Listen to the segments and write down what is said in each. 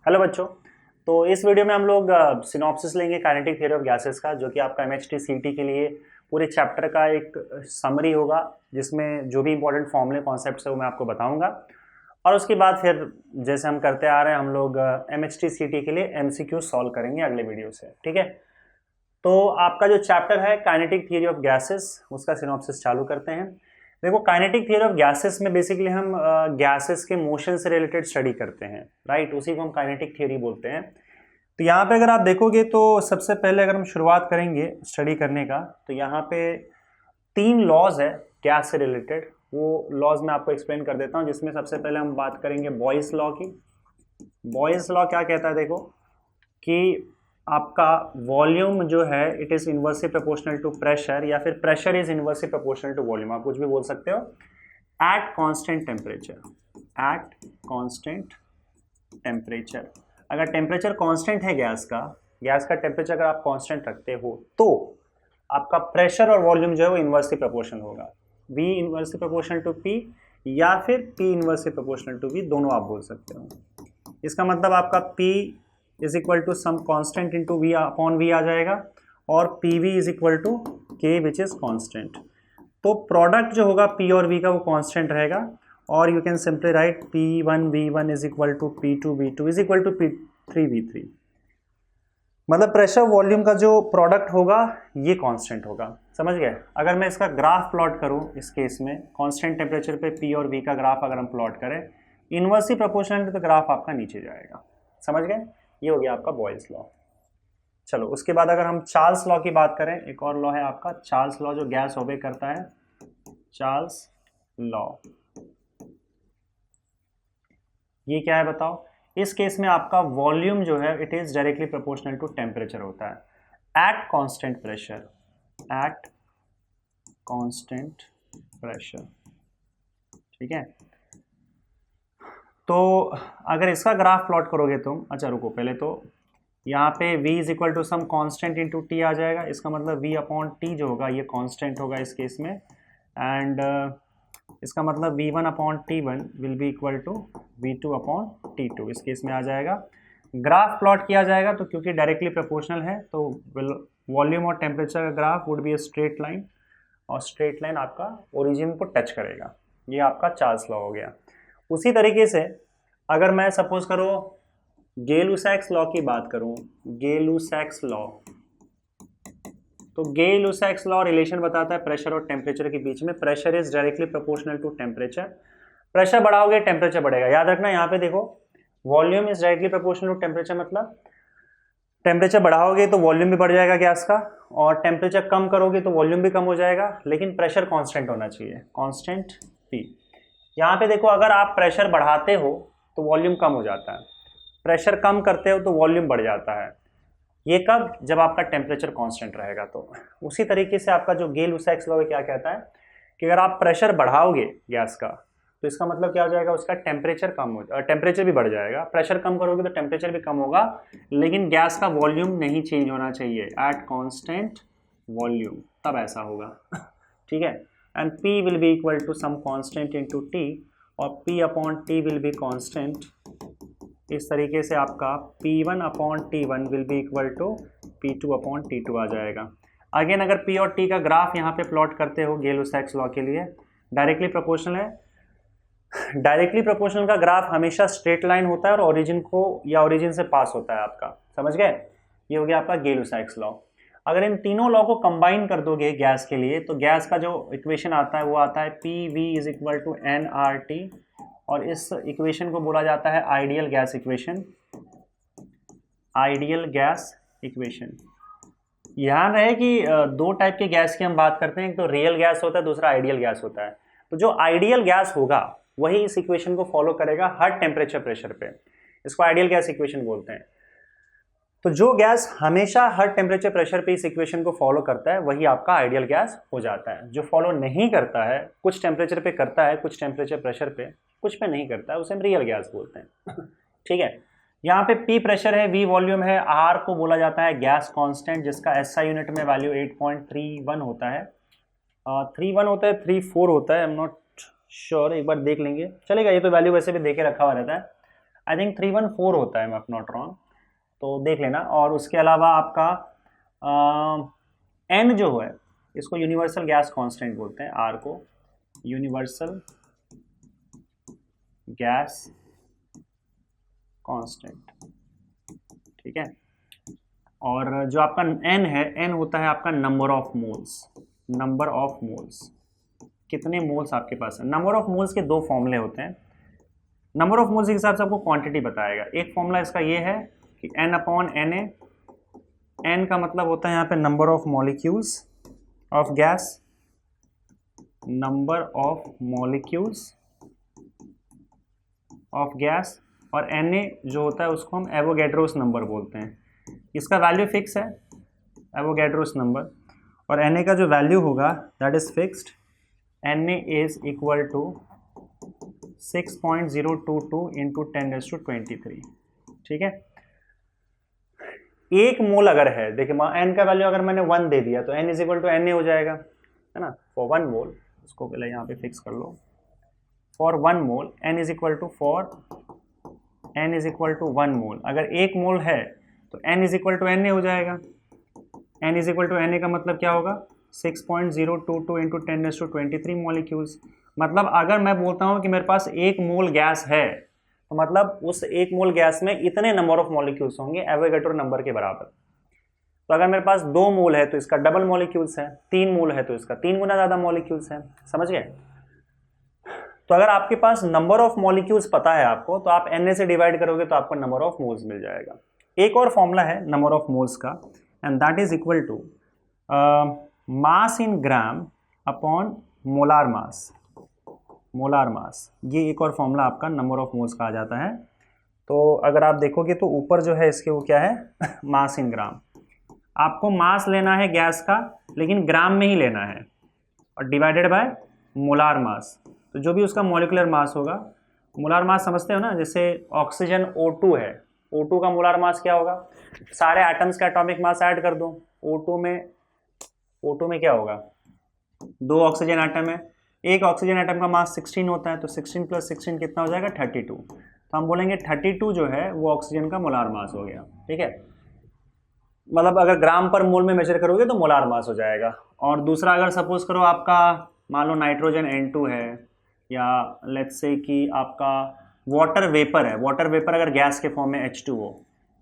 Hello बच्चों। तो इस वीडियो में हम लोग सिनॉप्सिस लेंगे काइनेटिक थ्योरी ऑफ गैसेस का, जो कि आपका एमएचटी सीटी के लिए पूरे चैप्टर का एक समरी होगा, जिसमें जो भी इंपॉर्टेंट फॉर्मूले कॉन्सेप्ट्स है वो मैं आपको बताऊंगा। और उसके बाद फिर जैसे हम करते आ रहे हैं, हम लोग एमएचटी सीटी के लिए एमसीक्यू सॉल्व करेंगे अगले वीडियो से। ठीक है, तो आपका जो चैप्टर है काइनेटिक थ्योरी ऑफ गैसेस, उसका सिनॉप्सिस चालू करते हैं। देखो, काइनेटिक थ्योरी ऑफ गैसेस में बेसिकली हम गैसेस के मोशन से रिलेटेड स्टडी करते हैं, राइट। उसी को हम काइनेटिक थ्योरी बोलते हैं। तो यहाँ पे अगर आप देखोगे तो सबसे पहले अगर हम शुरुआत करेंगे स्टडी करने का, तो यहाँ पे 3 लॉज है गैस से रिलेटेड। वो लॉज मैं आपको एक्सप्लेन कर देता हूँ, जिसमें सबसे पहले हम बात करेंगे बॉयस लॉ की। बॉयस लॉ क्या कहता है, देखो कि आपका वॉल्यूम जो है it is inversely proportional to pressure, या फिर pressure is inversely proportional to volume, आप कुछ भी बोल सकते हो, at constant temperature. At constant temperature, अगर टेम्परेचर कांस्टेंट है गैस का टेम्परेचर अगर आप कांस्टेंट रखते हो तो आपका प्रेशर और वॉल्यूम जो है वो इनवर्सली प्रोपोर्शनल होगा। V inversely proportional to P या फिर P inversely proportional to V, दोनों आप बोल सकते हो। इसका मतलब आपका P is equal to some constant into V upon V आ जाएगा, और PV is equal to K which is constant. तो प्रोडक्ट जो होगा P और V का वो कांस्टेंट रहेगा, और you can simply write P1 V1 is equal to P2 V2 is equal to P3 V3। मतलब प्रेशर वॉल्यूम का जो प्रोडक्ट होगा ये कांस्टेंट होगा, समझ गए। अगर मैं इसका ग्राफ प्लॉट करूं, इस केस में कांस्टेंट टेम्परेचर पे P और V का ग्राफ अगर हम प्लॉट करें इनवर्सली प्रोपोर्शनल, तो ग्राफ आपका नीचे जाएगा, समझ गए। ये हो गया आपका बॉयल्स लॉ। चलो, उसके बाद अगर हम चार्ल्स लॉ की बात करें, एक और लॉ है आपका चार्ल्स लॉ, जो गैस ओबे करता है, चार्ल्स लॉ। ये क्या है बताओ। इस केस में आपका वॉल्यूम जो है it is directly proportional to temperature होता है at constant pressure. At constant pressure, ठीक है। तो अगर इसका ग्राफ प्लॉट करोगे तुम, अच्छा रुको पहले, तो यहाँ पे V is equal to some constant into T आ जाएगा। इसका मतलब V अपॉन टी जो होगा ये कांस्टेंट होगा इस केस में, एंड इसका मतलब V1 upon T1 will be equal to V2 upon T2 इस केस में आ जाएगा। ग्राफ प्लॉट किया जाएगा, तो क्योंकि डायरेक्टली प्रोपोर्शनल है तो वॉल्यूम और टेम्परेचर का graph would be a straight line, और स्ट्रेट लाइन आपका ओरिजिन को टच करेगा। ये आपका चार्ल्स लॉ हो गया। उसी तरीके से अगर मैं सपोज करो गे-लुसैक्स लॉ की बात करूं, गे-लुसैक्स लॉ, तो गे-लुसैक्स लॉ रिलेशन बताता है प्रेशर और टेम्परेचर के बीच में। Pressure is directly proportional to temperature. Pressure बढ़ाओगे टेम्परेचर बढ़ेगा, याद रखना। यहाँ पे देखो volume is directly proportional to temperature, मतलब टेम्परेचर बढ़ाओगे तो वॉल्यूम भी बढ़ जाएगा गैस का, और टेम्परेचर कम करोगे तो वॉल्यूम भी कम हो जाएगा, लेकिन प्रेशर कांस्टेंट होना चाहिए, कांस्टेंट P। यहाँ पे देखो अगर आप प्रेशर बढ़ाते हो तो वॉल्यूम कम हो जाता है, प्रेशर कम करते हो तो वॉल्यूम बढ़ जाता है। ये कब? जब आपका टेम्परेचर कांस्टेंट रहेगा। तो उसी तरीके से आपका जो गे-लुसैक्स लॉ क्या कहता है कि अगर आप प्रेशर बढ़ाओगे गैस का, तो इसका मतलब क्या हो जाएगा, उसका टेम्परेचर कम हो, टेम्परेचर भी बढ़ जाएगा। प्रेशर कम करोगे तो टेम्परेचर भी कम होगा, लेकिन गैस का वॉल्यूम नहीं चेंज होना चाहिए एट कांस्टेंट वॉल्यूम, तब ऐसा होगा। ठीक है, and P will be equal to some constant into T, और P upon T will be constant. इस तरीके से आपका P1 upon T1 will be equal to P2 upon T2 आ जाएगा। अगेन अगर P और T का ग्राफ यहाँ पे प्लॉट करते हो गे-लुसैक्स लॉ के लिए, डायरेक्टली प्रोपोर्शनल है। डायरेक्टली प्रोपोर्शनल का ग्राफ हमेशा स्ट्रेट लाइन होता है और ओरिजिन को या ओरिजिन से पास होता है आपका, समझ गए। ये हो गया आपका गे-लुसैक्स लॉ। अगर इन तीनों लॉ को कंबाइन कर दोगे गैस के लिए, तो गैस का जो इक्वेशन आता है वो आता है PV is equal to nRT, और इस इक्वेशन को बोला जाता है ideal gas equation. Ideal gas equation. ध्यान रहे कि दो टाइप के गैस की हम बात करते हैं, एक तो रियल गैस होता है, दूसरा आइडियल गैस होता है। तो जो आइडियल गैस होगा वही इस इक्वेशन को फॉलो करेगा हर टेम्परेचर प्रेशर पे, इसको आइडियल गैस इक्वेशन बोलते हैं। तो जो गैस हमेशा हर टेम्परेचर प्रेशर पे इस इक्वेशन को फॉलो करता है वही आपका आइडियल गैस हो जाता है। जो फॉलो नहीं करता है, कुछ टेम्परेचर पे करता है, कुछ टेम्परेचर प्रेशर पे, कुछ पे नहीं करता है, उसे हम रियल गैस बोलते हैं। ठीक है, यहाँ पे P प्रेशर है, V वॉल्यूम है, R को बोला जाता है गैस कांस्टेंट, जिसका SI यूनिट में वैल्यू 8.31 होता है। 31 होता है, 34 होता है, आई एम नॉट श्योर, एक बार देख लेंगे, चलेगा। ये तो वैल्यू वैसे भी देके रखा हुआ रहता है। आई थिंक 314 होता है, मैं नॉट रॉन्ग, तो देख लेना। और उसके अलावा आपका एन जो है इसको यूनिवर्सल गैस कांस्टेंट बोलते हैं, आर को यूनिवर्सल गैस कांस्टेंट, ठीक है। और जो आपका एन है, एन होता है आपका number of moles, number of moles, कितने मोल्स आपके पास है। नंबर ऑफ मोल्स के दो फॉर्मूले होते हैं, नंबर ऑफ मोल्स के हिसाब से आपको क्वांटिटी बताएगा। एक फॉर्मूला इसका ये है कि N upon N A, N का मतलब होता है यहाँ पे number of molecules of gas, number of molecules of gas, और एन ए जो होता है उसको हम एवोगैड्रोस नंबर बोलते हैं। इसका वैल्यू फिक्स है एवोगैड्रोस नंबर, और एन ए का जो वैल्यू होगा that is fixed, N A is equal to 6.022 into 10⁻23, ठीक है। एक मोल अगर है, देखिए एन का वैल्यू अगर मैंने 1 दे दिया तो N is equal to N A हो जाएगा, है ना। फॉर 1 मोल, इसको पहले यहाँ पे फिक्स कर लो, for 1 mole N is equal to, for N is equal to 1 mole, अगर एक मोल है तो N is equal to N A हो जाएगा। N is equal to N A का मतलब क्या होगा, 6.022 इंटू 10⁻23 मॉलिक्यूल्स। मतलब अगर मैं बोलता हूँ कि मेरे पास एक मोल गैस है तो मतलब उस एक मोल गैस में इतने नंबर ऑफ मॉलिक्यूल्स होंगे एवोगैड्रो नंबर के बराबर। तो अगर मेरे पास 2 मोल है तो इसका डबल मॉलिक्यूल्स है, 3 मोल है तो इसका 3 गुना ज़्यादा मॉलिक्यूल्स है, समझ गए। तो अगर आपके पास नंबर ऑफ मॉलिक्यूल्स पता है आपको, तो आप एन ए से डिवाइड करोगे तो आपको नंबर ऑफ मोल्स मिल जाएगा। एक और फॉर्मूला है नंबर ऑफ मोल्स का, and that is equal to mass in gram upon molar mass, molar mass. ये एक और फॉर्मूला आपका नंबर ऑफ मोल्स का आ जाता है। तो अगर आप देखोगे तो ऊपर जो है इसके वो क्या है मास इन ग्राम, आपको मास लेना है गैस का लेकिन ग्राम में ही लेना है, और डिवाइडेड बाय मोलार मास। तो जो भी उसका मॉलिक्यूलर मास होगा, मोलार मास समझते हो ना, जैसे ऑक्सीजन O2 है, O2 का मोलार मास क्या होगा, सारे एटम्स का एटॉमिक मास ऐड कर दो, O2 में क्या होगा, 2 ऑक्सीजन एटम है, एक ऑक्सीजन एटम का मास 16 होता है, तो 16 + 16 कितना हो जाएगा 32। तो हम बोलेंगे 32 जो है वो ऑक्सीजन का मोलार मास हो गया, ठीक है। मतलब अगर ग्राम पर मोल में मेजर करोगे तो मोलार मास हो जाएगा। और दूसरा अगर सपोज करो आपका मान लो नाइट्रोजन N2 है, या लेट्स से कि आपका वाटर वेपर है, वाटर वेपर अगर गैस के फॉर्म में H2O,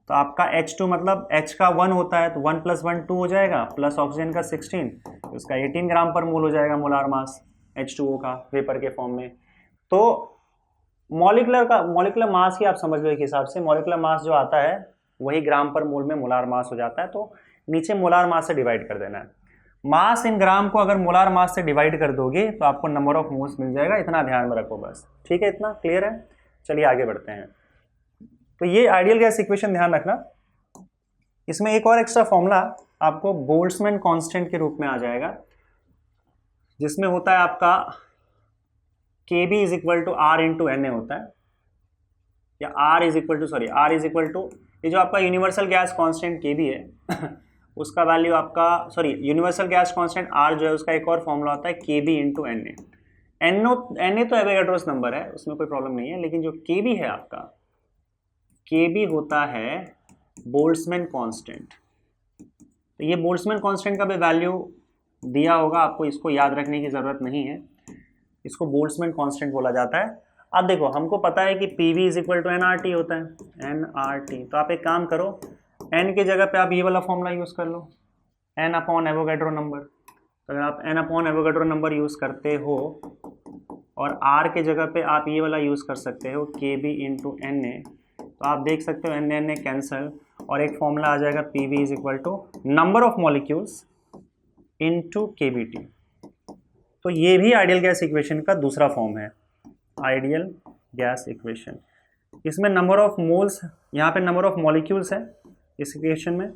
तो आपका H2 मतलब H का 1 होता है तो 1 + 1 2 हो जाएगा, प्लस ऑक्सीजन का 16, तो उसका 18 ग्राम पर मोल हो जाएगा मोलार मास H2O का वेपर के फॉर्म में। तो मॉलिक्यूलर मास ही आप समझ लो, एक हिसाब से मॉलिक्यूलर मास जो आता है वही ग्राम पर मोल में मोलार मास हो जाता है। तो नीचे मोलार मास से डिवाइड कर देना है। मास इन ग्राम को अगर मोलार मास से डिवाइड कर दोगे तो आपको नंबर ऑफ मोल्स मिल जाएगा, इतना ध्यान में रखो बस, ठीक है। इतना क्लियर है, चलिए आगे बढ़ते हैं। तो ये आइडियल गैस इक्वेशन ध्यान रखना। इसमें एक और एक्स्ट्रा फॉर्मूला आपको बोल्ट्जमैन कांस्टेंट के रूप में आ जाएगा, जिसमें होता है आपका Kb is equal to R into Na होता है, या R इज इक्वल टू ये जो आपका यूनिवर्सल गैस कांस्टेंट Kb है उसका वैल्यू आपका यूनिवर्सल गैस कांस्टेंट R जो है उसका एक और फॉर्मूला होता है Kb इंटू Na। Na तो एवोगैड्रोस नंबर है, उसमें कोई प्रॉब्लम नहीं है, लेकिन जो Kb है आपका, Kb होता है बोल्ट्जमैन कांस्टेंट। तो ये बोल्ट्जमैन कांस्टेंट का भी वैल्यू दिया होगा, आपको इसको याद रखने की ज़रूरत नहीं है, इसको बोल्ट्जमैन कांस्टेंट बोला जाता है। अब देखो हमको पता है कि Pv is equal to nRT होता है, nRT। तो आप एक काम करो, n की जगह पे आप ये वाला फॉर्मूला यूज़ कर लो, n अपॉन एवोगैड्रो नंबर। तो अगर आप n upon Avogadro number use करते हो और r के जगह पे आप ये वाला यूज़ कर सकते हो Kb इंटू Na, तो आप देख सकते हो Na कैंसल, और एक फॉर्मूला आ जाएगा Pv is equal to number of molecules into Kbt। तो ये भी आइडियल गैस इक्वेशन का दूसरा फॉर्म है, आइडियल गैस इक्वेशन। इसमें नंबर ऑफ मोल्स, यहाँ पे नंबर ऑफ मॉलिक्यूल्स है इस इक्वेशन में,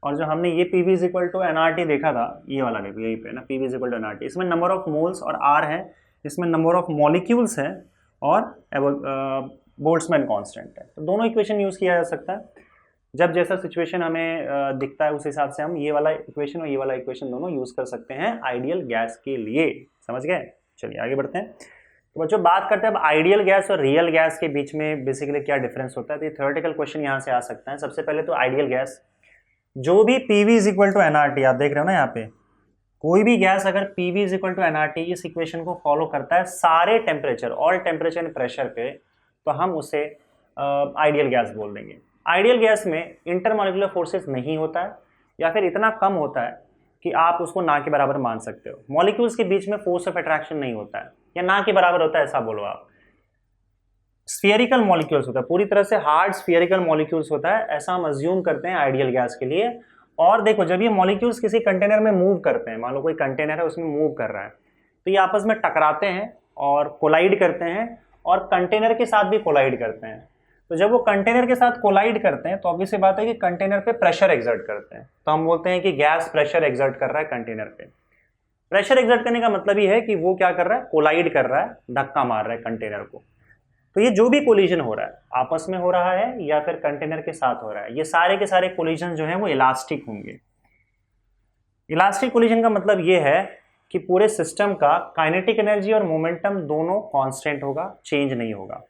और जो हमने ये Pv is equal to nRT देखा था, ये वाला देखो यहीं पे ना, Pv is equal to nRT, इसमें नंबर ऑफ मोल्स और R है, इसमें नंबर ऑफ मॉलिक्यूल्स है और बोल्ट्जमैन कांस्टेंट है। तो दोनों इक्वेशन यूज़ किया जा सकता है, जब जैसा सिचुएशन हमें दिखता है उस हिसाब से हम ये वाला इक्वेशन और ये वाला इक्वेशन दोनों यूज़ कर सकते हैं आइडियल गैस के लिए, समझ गए। चलिए आगे बढ़ते हैं। तो बच्चों बात करते हैं अब आइडियल गैस और रियल गैस के बीच में बेसिकली क्या डिफरेंस होता है। तो ये थ्योरेटिकल क्वेश्चन यहाँ से आ सकता है। सबसे पहले तो आइडियल गैस, जो भी PV is equal to NRT, आप देख रहे हो ना यहाँ पे, कोई भी गैस अगर PV is equal to NRT इस इक्वेशन को फॉलो करता है सारे temperature, all temperature and pressure पे, तो हम उसे आइडियल गैस बोल देंगे। आइडियल गैस में इंटरमॉलिक्यूलर फोर्सेस नहीं होता है, या फिर इतना कम होता है कि आप उसको ना के बराबर मान सकते हो। मॉलिक्यूल्स के बीच में फोर्स ऑफ अट्रैक्शन नहीं होता है, या ना के बराबर होता है ऐसा बोलो आप। स्फीयरिकल मॉलिक्यूल्स होता है, पूरी तरह से हार्ड स्फीयरिकल मॉलिक्यूल्स होता है, ऐसा हम अज्यूम करते हैं आइडियल गैस के लिए। और देखो जब ये मॉलिक्यूल्स किसी कंटेनर में मूव करते हैं, मान लो कोई कंटेनर है उसमें मूव कर रहा है, तो ये आपस में टकराते हैं और कोलाइड करते हैं, और कंटेनर के साथ भी कोलाइड करते हैं। तो जब वो कंटेनर के साथ कोलाइड करते हैं तो ऑब्वियस सी बात है कि कंटेनर पे प्रेशर एक्सर्ट करते हैं। तो हम बोलते हैं कि गैस प्रेशर एक्सर्ट कर रहा है कंटेनर पे। प्रेशर एक्सर्ट करने का मतलब ये है कि वो क्या कर रहा है, कोलाइड कर रहा है, धक्का मार रहा है कंटेनर को। तो ये जो भी कोलिजन हो रहा है आपस में हो रहा है या फिर कंटेनर के साथ हो रहा है, ये सारे के सारे कोलिजन जो है वो इलास्टिक होंगे। इलास्टिक कोलिजन का मतलब ये है कि पूरे सिस्टम का काइनेटिक एनर्जी और मोमेंटम दोनों कांस्टेंट होगा, चेंज नहीं होगा।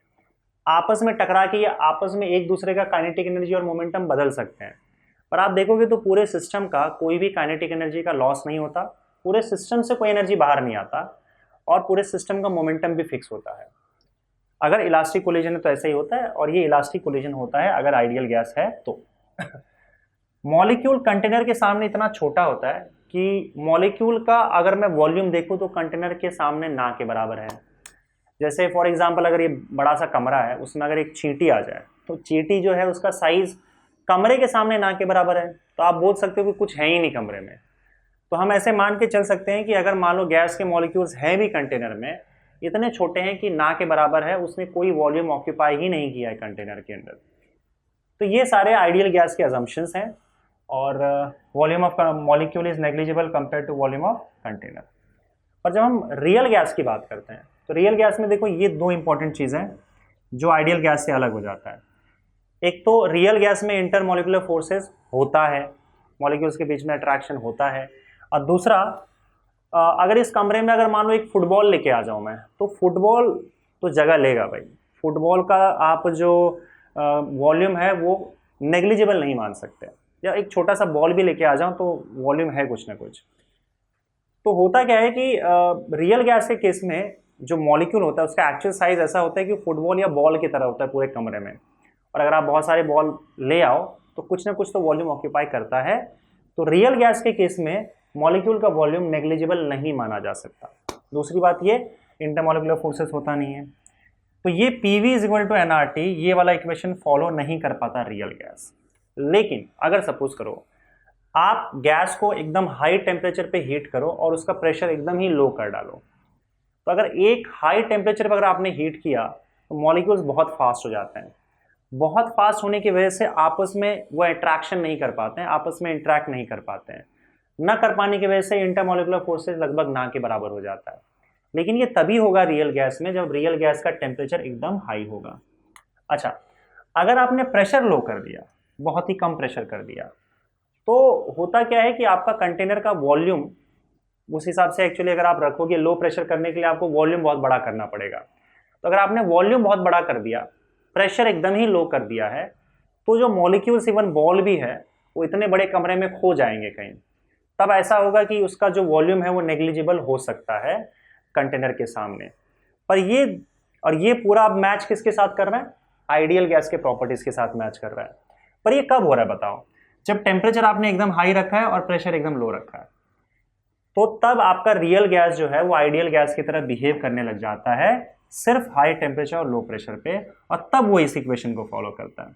आपस में टकरा के ये आपस में एक दूसरे का काइनेटिक एनर्जी और मोमेंटम बदल सकते हैं, पर आप देखोगे तो पूरे सिस्टम का कोई भी काइनेटिक एनर्जी का लॉस नहीं होता, पूरे सिस्टम से कोई एनर्जी बाहर नहीं आता, और पूरे सिस्टम का मोमेंटम भी फिक्स होता है। अगर इलास्टिक कोलिजन है तो ऐसा ही होता है, और ये इलास्टिक कोलिजन होता है अगर आइडियल गैस है तो। मॉलिक्यूल कंटेनर के सामने इतना छोटा होता है कि मॉलिक्यूल का अगर मैं वॉल्यूम देखूं तो कंटेनर के सामने ना के बराबर है। जैसे फॉर एग्जांपल अगर ये बड़ा सा कमरा है, उसमें अगर एक चींटी आ जाए तो चींटी जो है उसका साइज कमरे के सामने ना के बराबर है, तो आप बोल सकते हो कि कुछ है ही नहीं कमरे में। तो हम ऐसे मान के चल सकते हैं कि अगर मान लो गैस के मॉलिक्यूल्स हैं भी कंटेनर में, इतने छोटे हैं कि ना के बराबर है, उसने कोई वॉल्यूम ऑक्यूपाई ही नहीं किया है कंटेनर के अंदर। तो ये सारे आइडियल गैस के अजम्पशंस हैं, और volume of molecule is negligible compare to volume of container. पर जब हम रियल गैस की बात करते हैं तो रियल गैस में देखो ये दो इंपॉर्टेंट चीज़ें हैं जो आइडियल गैस से अलग हो जाता है। एक तो रियल गैस में इंटरमॉलिक्यूलर फोर्सेस होता है, मॉलिक्यूल्स के बीच में अट्रैक्शन होता है। और दूसरा, अगर इस कमरे में अगर मान लो एक फुटबॉल लेके आ जाऊं मैं, तो फुटबॉल तो जगह लेगा भाई। फुटबॉल का आप जो वॉल्यूम है वो नेग्लिजिबल नहीं मान सकते, या एक छोटा सा बॉल भी लेके आ जाऊं तो वॉल्यूम है कुछ ना कुछ। तो होता क्या है कि रियल गैस के केस में जो मॉलिक्यूल होता है उसका एक्चुअल साइज ऐसा होता है कि फुटबॉल या बॉल की तरह होता है पूरे कमरे में, और अगर आप बहुत सारे बॉल ले आओ तो कुछ ना कुछ तो वॉल्यूम ऑक्यूपाई करता है। तो रियल गैस के केस में मॉलिक्यूल का वॉल्यूम नेग्लिजिबल नहीं माना जा सकता। दूसरी बात ये, इंटरमॉलिक्यूलर फोर्सेस होता नहीं है, तो ये PV is equal to NRT ये वाला इक्वेशन फॉलो नहीं कर पाता रियल गैस। लेकिन अगर सपोज करो आप गैस को एकदम हाई टेम्परेचर पे हीट करो और उसका प्रेशर एकदम ही लो कर डालो, तो अगर एक हाई टेम्परेचर पर अगर आपने हीट किया तो मॉलिक्यूल्स बहुत फास्ट हो जाते हैं। बहुत फास्ट होने की वजह से आपस में वो अट्रैक्शन नहीं कर पाते हैं, आपस में इंटरेक्ट नहीं कर पाते हैं। न कर पाने की वजह से इंटरमॉलिक्यूलर फोर्सेस लगभग ना के बराबर हो जाता है। लेकिन ये तभी होगा रियल गैस में जब रियल गैस का टेम्परेचर एकदम हाई होगा। अच्छा, अगर आपने प्रेशर लो कर दिया, बहुत ही कम प्रेशर कर दिया, तो होता क्या है कि आपका कंटेनर का वॉल्यूम उस हिसाब से एक्चुअली अगर आप रखोगे लो प्रेशर करने के लिए आपको वॉल्यूम बहुत बड़ा करना पड़ेगा। तो अगर आपने वॉल्यूम बहुत बड़ा कर दिया, प्रेशर एकदम ही लो कर दिया है, तो जो मॉलिक्यूल्स इवन बॉल भी है वो इतने बड़े कमरे में खो जाएंगे कहीं। तब ऐसा होगा कि उसका जो वॉल्यूम है वो नेग्लिजिबल हो सकता है कंटेनर के सामने। पर ये पूरा अब मैच किसके साथ कर रहा है, आइडियल गैस के प्रॉपर्टीज के साथ मैच कर रहा है। पर ये कब हो रहा है बताओ, जब टेम्परेचर आपने एकदम हाई रखा है और प्रेशर एकदम लो रखा है, तो तब आपका रियल गैस जो है वो आइडियल गैस की तरह बिहेव करने लग जाता है सिर्फ हाई टेम्परेचर और लो प्रेशर पे, और तब वो इस इक्वेशन को फॉलो करता है।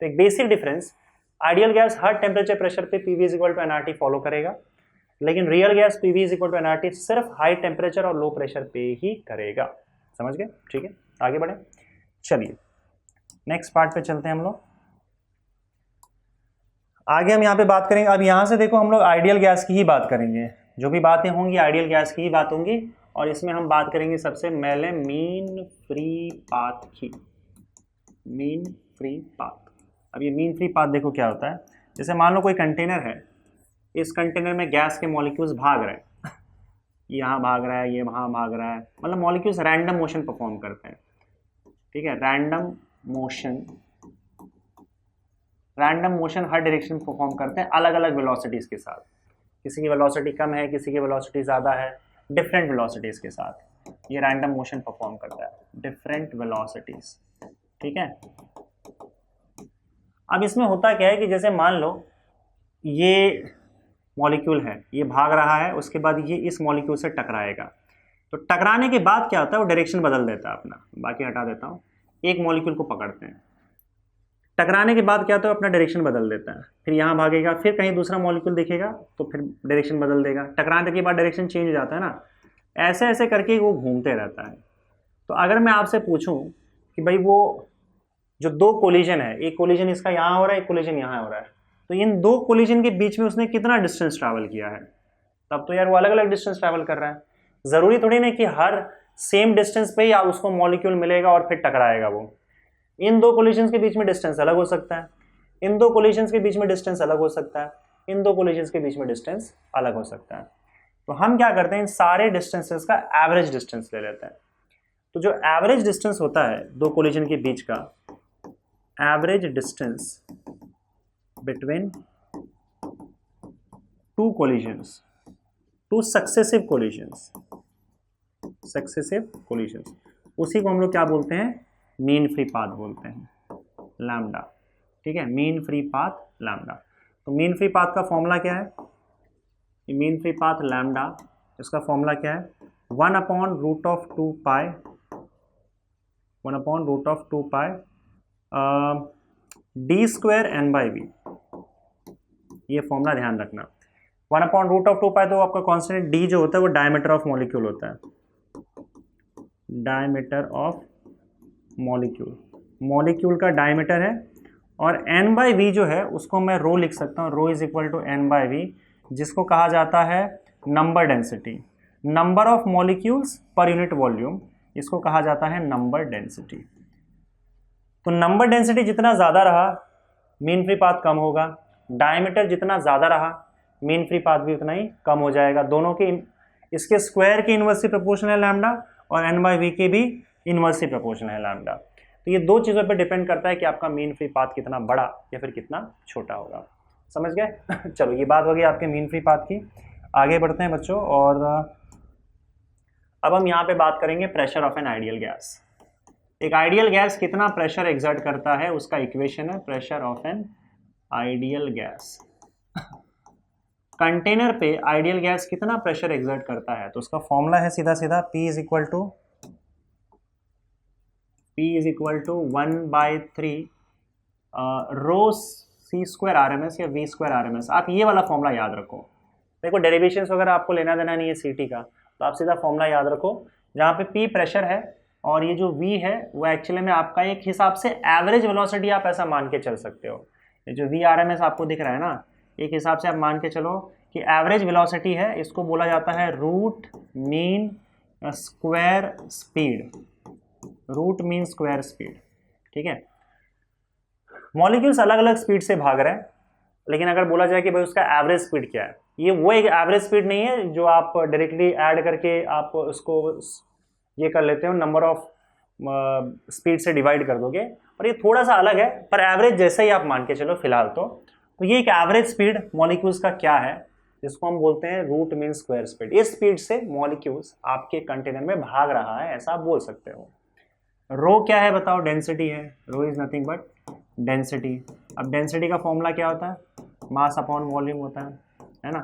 तो एक बेसिक डिफरेंस, आइडियल गैस हर टेम्परेचर प्रेशर पे PV is equal to NRT follow करेगा, लेकिन real gas PV is equal to NRT सिर्फ हाई टेम्परेचर और लो प्रेशर पे ही करेगा। समझ गए? ठीक है, आगे बढ़े। चलिए नेक्स्ट पार्ट पे चलते हैं हम लोग। आगे हम यहाँ पे बात करेंगे, अब यहाँ से देखो हम लोग आइडियल गैस की ही बात करेंगे, जो भी बातें होंगी आइडियल गैस की ही बात होंगी, और इसमें हम बात करेंगे सबसे पहले मीन फ्री पाथ की। मीन फ्री पाथ, अब ये मीन फ्री पाथ देखो क्या होता है। जैसे मान लो कोई कंटेनर है, इस कंटेनर में गैस के मॉलिक्यूल्स भाग रहे हैं यहाँ भाग रहा है, ये वहाँ भाग रहा है, मतलब मॉलिक्यूल्स रैंडम मोशन परफॉर्म करते हैं, ठीक है। रैंडम मोशन हर डायरेक्शन परफॉर्म करते हैं अलग अलग वेलोसिटीज़ के साथ। किसी की वेलोसिटी कम है, किसी की वेलोसिटी ज़्यादा है, डिफरेंट वेलोसिटीज़ के साथ ये रैंडम मोशन परफॉर्म करता है, डिफरेंट वेलोसिटीज़, ठीक है। अब इसमें होता क्या है कि जैसे मान लो ये मॉलिक्यूल है, ये भाग रहा है, उसके बाद ये इस मॉलिक्यूल से टकराएगा, तो टकराने के बाद क्या होता है, वो डायरेक्शन बदल देता है अपना, बाकी हटा देता हूँ। एक मॉलिक्यूल को पकड़ते हैं, टकराने के बाद क्या होता है, अपना डायरेक्शन बदल देता है, फिर यहाँ भागेगा, फिर कहीं दूसरा मॉलिक्यूल दिखेगा तो फिर डायरेक्शन बदल देगा, टकराने के बाद डायरेक्शन चेंज हो जाता है ना, ऐसे ऐसे करके वो घूमते रहता है। तो अगर मैं आपसे पूछूं कि भाई वो जो दो कोलिजन है, एक कोलिजन इसका यहाँ हो रहा है, एक कोलिजन यहाँ हो रहा है, तो इन दो कोलिजन के बीच में उसने कितना डिस्टेंस ट्रैवल किया है, तब तो यार वो अलग अलग डिस्टेंस ट्रैवल कर रहा है। ज़रूरी थोड़ी ना कि हर सेम डिस्टेंस पे ही उसको मॉलिक्यूल मिलेगा और फिर टकराएगा वो। इन दो कोलिजन्स के बीच में डिस्टेंस अलग हो सकता है, इन दो कोलिजन्स के बीच में डिस्टेंस अलग हो सकता है, इन दो कोलिजन्स के बीच में डिस्टेंस अलग हो सकता है। तो हम क्या करते हैं, इन सारे डिस्टेंसेस का एवरेज डिस्टेंस ले लेते हैं। तो जो एवरेज डिस्टेंस होता है दो कोलिजन के बीच का, average distance between two collisions, two successive collisions, उसी को हम लोग क्या बोलते हैं, मीन फ्री पाथ बोलते हैं, लैम्डा, ठीक है, मीन फ्री पाथ लैम्डा। तो मीन फ्री पाथ का फॉर्मूला क्या है, मीन फ्री पाथ लैम्डा, इसका फॉर्मूला क्या है, 1/√2 पाई d² n/v, ये फॉर्मूला ध्यान रखना। 1/√2 पाई तो आपका कॉन्स्टेंट d जो होता है वो डायमीटर ऑफ मॉलिक्यूल होता है, डायमीटर ऑफ मॉलिक्यूल का डायमीटर है, और n/v जो है उसको मैं रो लिख सकता हूँ, रो इज इक्वल टू n/v, जिसको कहा जाता है number density, number of molecules per unit volume, इसको कहा जाता है नंबर डेंसिटी। तो नंबर डेंसिटी जितना ज़्यादा रहा मीन फ्री पाथ कम होगा, डायमीटर जितना ज़्यादा रहा मीन फ्री पाथ भी उतना ही कम हो जाएगा। दोनों के इसके स्क्वायर के इनवर्सली प्रोपोर्शनल है लैम्डा, और n/v के भी इनवर्सली प्रोपोर्शनल है लैम्डा। तो ये दो चीज़ों पर डिपेंड करता है कि आपका मीन फ्री पाथ कितना बड़ा या फिर कितना छोटा होगा। समझ गए? चलो ये बात हो गई आपके मीन फ्री पाथ की। आगे बढ़ते हैं बच्चों, और अब हम यहाँ पे बात करेंगे pressure of an ideal gas. एक आइडियल गैस कितना प्रेशर एग्जर्ट करता है उसका इक्वेशन है pressure of an ideal gas. Container पे आइडियल गैस कितना प्रेशर एग्जर्ट करता है, तो उसका फॉर्मूला है सीधा सीधा P is equal to 1/3 rho c² RMS या v² RMS। आप ये वाला फॉर्मूला याद रखो। देखो डेरिवेशंस वगैरह आपको लेना देना नहीं है सीटी का, तो आप सीधा फॉर्मूला याद रखो, जहाँ पे P प्रेशर है और ये जो V है वो एक्चुअली में आपका एक हिसाब से एवरेज वेलोसिटी, आप ऐसा मान के चल सकते हो। ये जो VRMS आपको दिख रहा है ना, एक हिसाब से आप मान के चलो कि एवरेज वेलोसिटी है, इसको बोला जाता है root mean square speed, root mean square speed, ठीक है। मॉलिक्यूल्स अलग अलग स्पीड से भाग रहे हैं, लेकिन अगर बोला जाए कि भाई उसका एवरेज स्पीड क्या है, ये वो एक एवरेज स्पीड नहीं है जो आप डायरेक्टली ऐड करके आप उसको ये कर लेते हो, नंबर ऑफ स्पीड से डिवाइड कर दोगे, और ये थोड़ा सा अलग है, पर एवरेज जैसे ही आप मान के चलो फिलहाल तो ये एक एवरेज स्पीड मॉलिक्यूल्स का क्या है, जिसको हम बोलते हैं रूट मीन स्क्वायर स्पीड। इस स्पीड से मॉलिक्यूल्स आपके कंटेनर में भाग रहा है, ऐसा आप बोल सकते हो। रो क्या है बताओ, डेंसिटी है, रो इज नथिंग बट डेंसिटी। अब डेंसिटी का फॉर्मूला क्या होता है, मास अपॉन वॉल्यूम होता है ना।